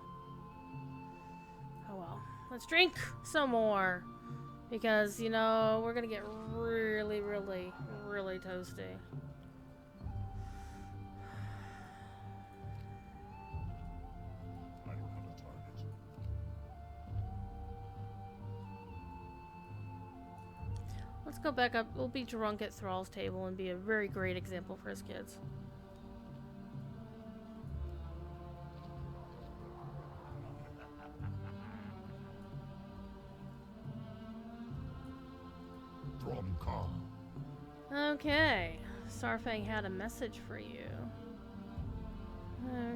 Oh well. Let's drink some more. Because, you know, we're gonna get really, really, really toasty. I don't have a target. Let's go back up. We'll be drunk at Thrall's table and be a very great example for his kids. Okay. Sarfang had a message for you.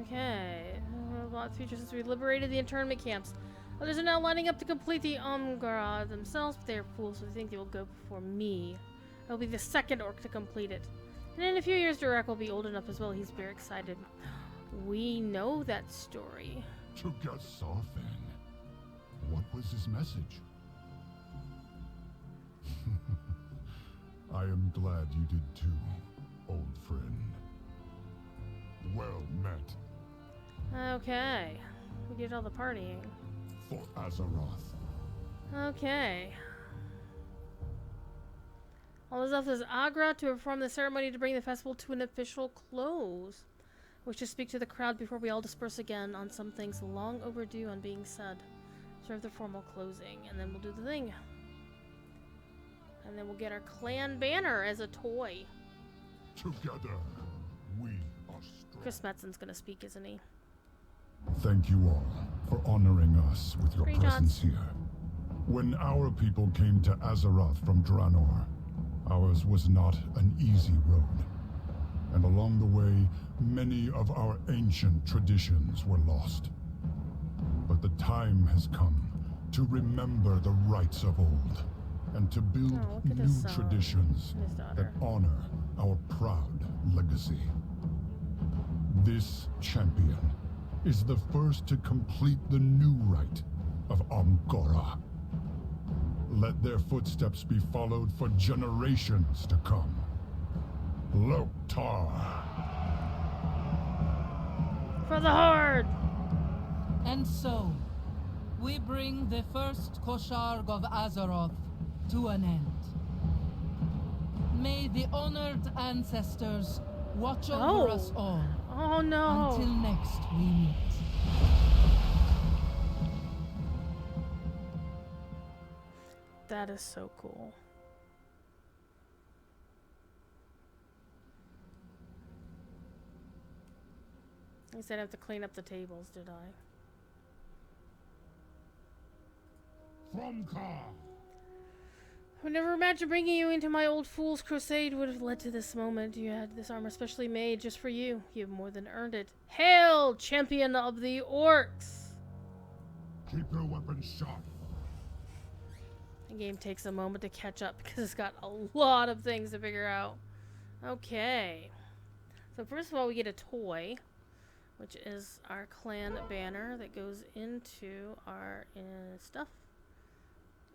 Okay. A lot of future since we liberated the internment camps. Others are now lining up to complete the Umgra themselves, but they are fools, so they think they will go before me. I will be the second orc to complete it. And in a few years, Durak will be old enough as well. He's very excited. We know that story. To get Sarfang. What was his message? I am glad you did too, old friend. Well met. Okay. We did all the partying. For Azeroth. Okay. All that's left is Agra to perform the ceremony to bring the festival to an official close. I wish to speak to the crowd before we all disperse again on some things long overdue on being said. Serve the formal closing, and then we'll do the thing. And then we'll get our clan banner as a toy. Together, we are strong. Chris Metzen's gonna speak, isn't he? Thank you all for honoring us with your Screenshots. presence here. When our people came to Azeroth from Draenor, ours was not an easy road. And along the way, many of our ancient traditions were lost. But the time has come to remember the rites of old and to build Oh, look at new his son traditions and his that daughter. honor our proud legacy. This champion is the first to complete the new rite of Amgora. Let their footsteps be followed for generations to come. Loktar. For the Horde! And so, we bring the first Kosharg of Azeroth to an end. May the honored ancestors watch over Oh. us all Oh no! until next we meet. That is so cool. I said I have to clean up the tables, did I? From Ka. I would never imagine bringing you into my old fool's crusade would have led to this moment. You had this armor specially made just for you. You have more than earned it. Hail, champion of the orcs! Keep your weapons sharp. The game takes a moment to catch up because it's got a lot of things to figure out. Okay. So first of all, we get a toy, which is our clan banner that goes into our stuff.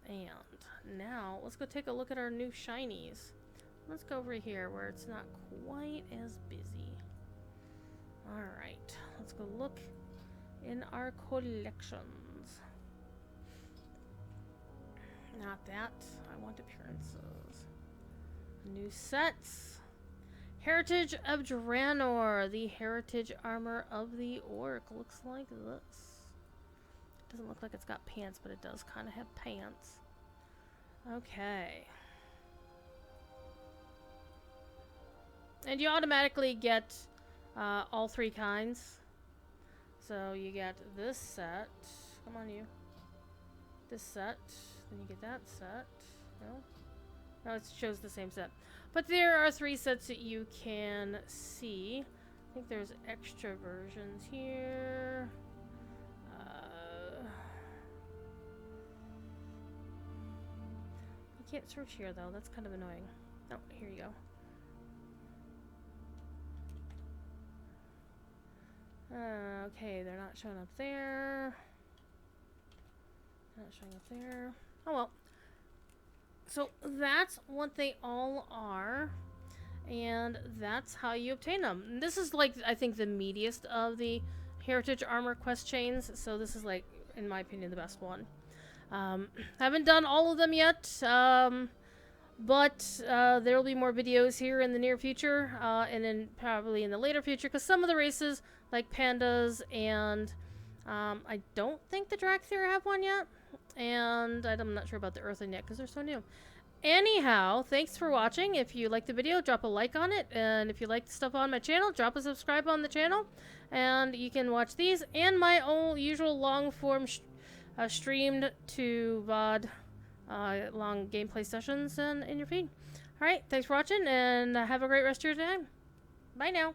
And now, let's go take a look at our new shinies. Let's go over here where it's not quite as busy. Alright, let's go look in our collections. Not that. I want appearances. New sets. Heritage of Draenor. The heritage armor of the orc. Looks like this. Doesn't look like it's got pants, but it does kind of have pants. Okay. And you automatically get all three kinds. So you get this set. Come on, you. This set. Then you get that set. No? No, it shows the same set. But there are three sets that you can see. I think there's extra versions here. I can't search here though. That's kind of annoying. Oh, here you go. Okay, they're not showing up there. Not showing up there. Oh well. So that's what they all are. And that's how you obtain them. And this is like, I think, the meatiest of the Heritage Armor quest chains. So this is like, in my opinion, the best one. Haven't done all of them yet. But there will be more videos here in the near future. And then probably in the later future. Because some of the races, like pandas and... I don't think the Dracthyr have one yet. And I'm not sure about the Earthling yet because they're so new. Anyhow, thanks for watching. If you liked the video, drop a like on it. And if you like the stuff on my channel, drop a subscribe on the channel. And you can watch these and my own usual long form streamed to VOD long gameplay sessions in your feed. Alright, thanks for watching and have a great rest of your day. Bye now.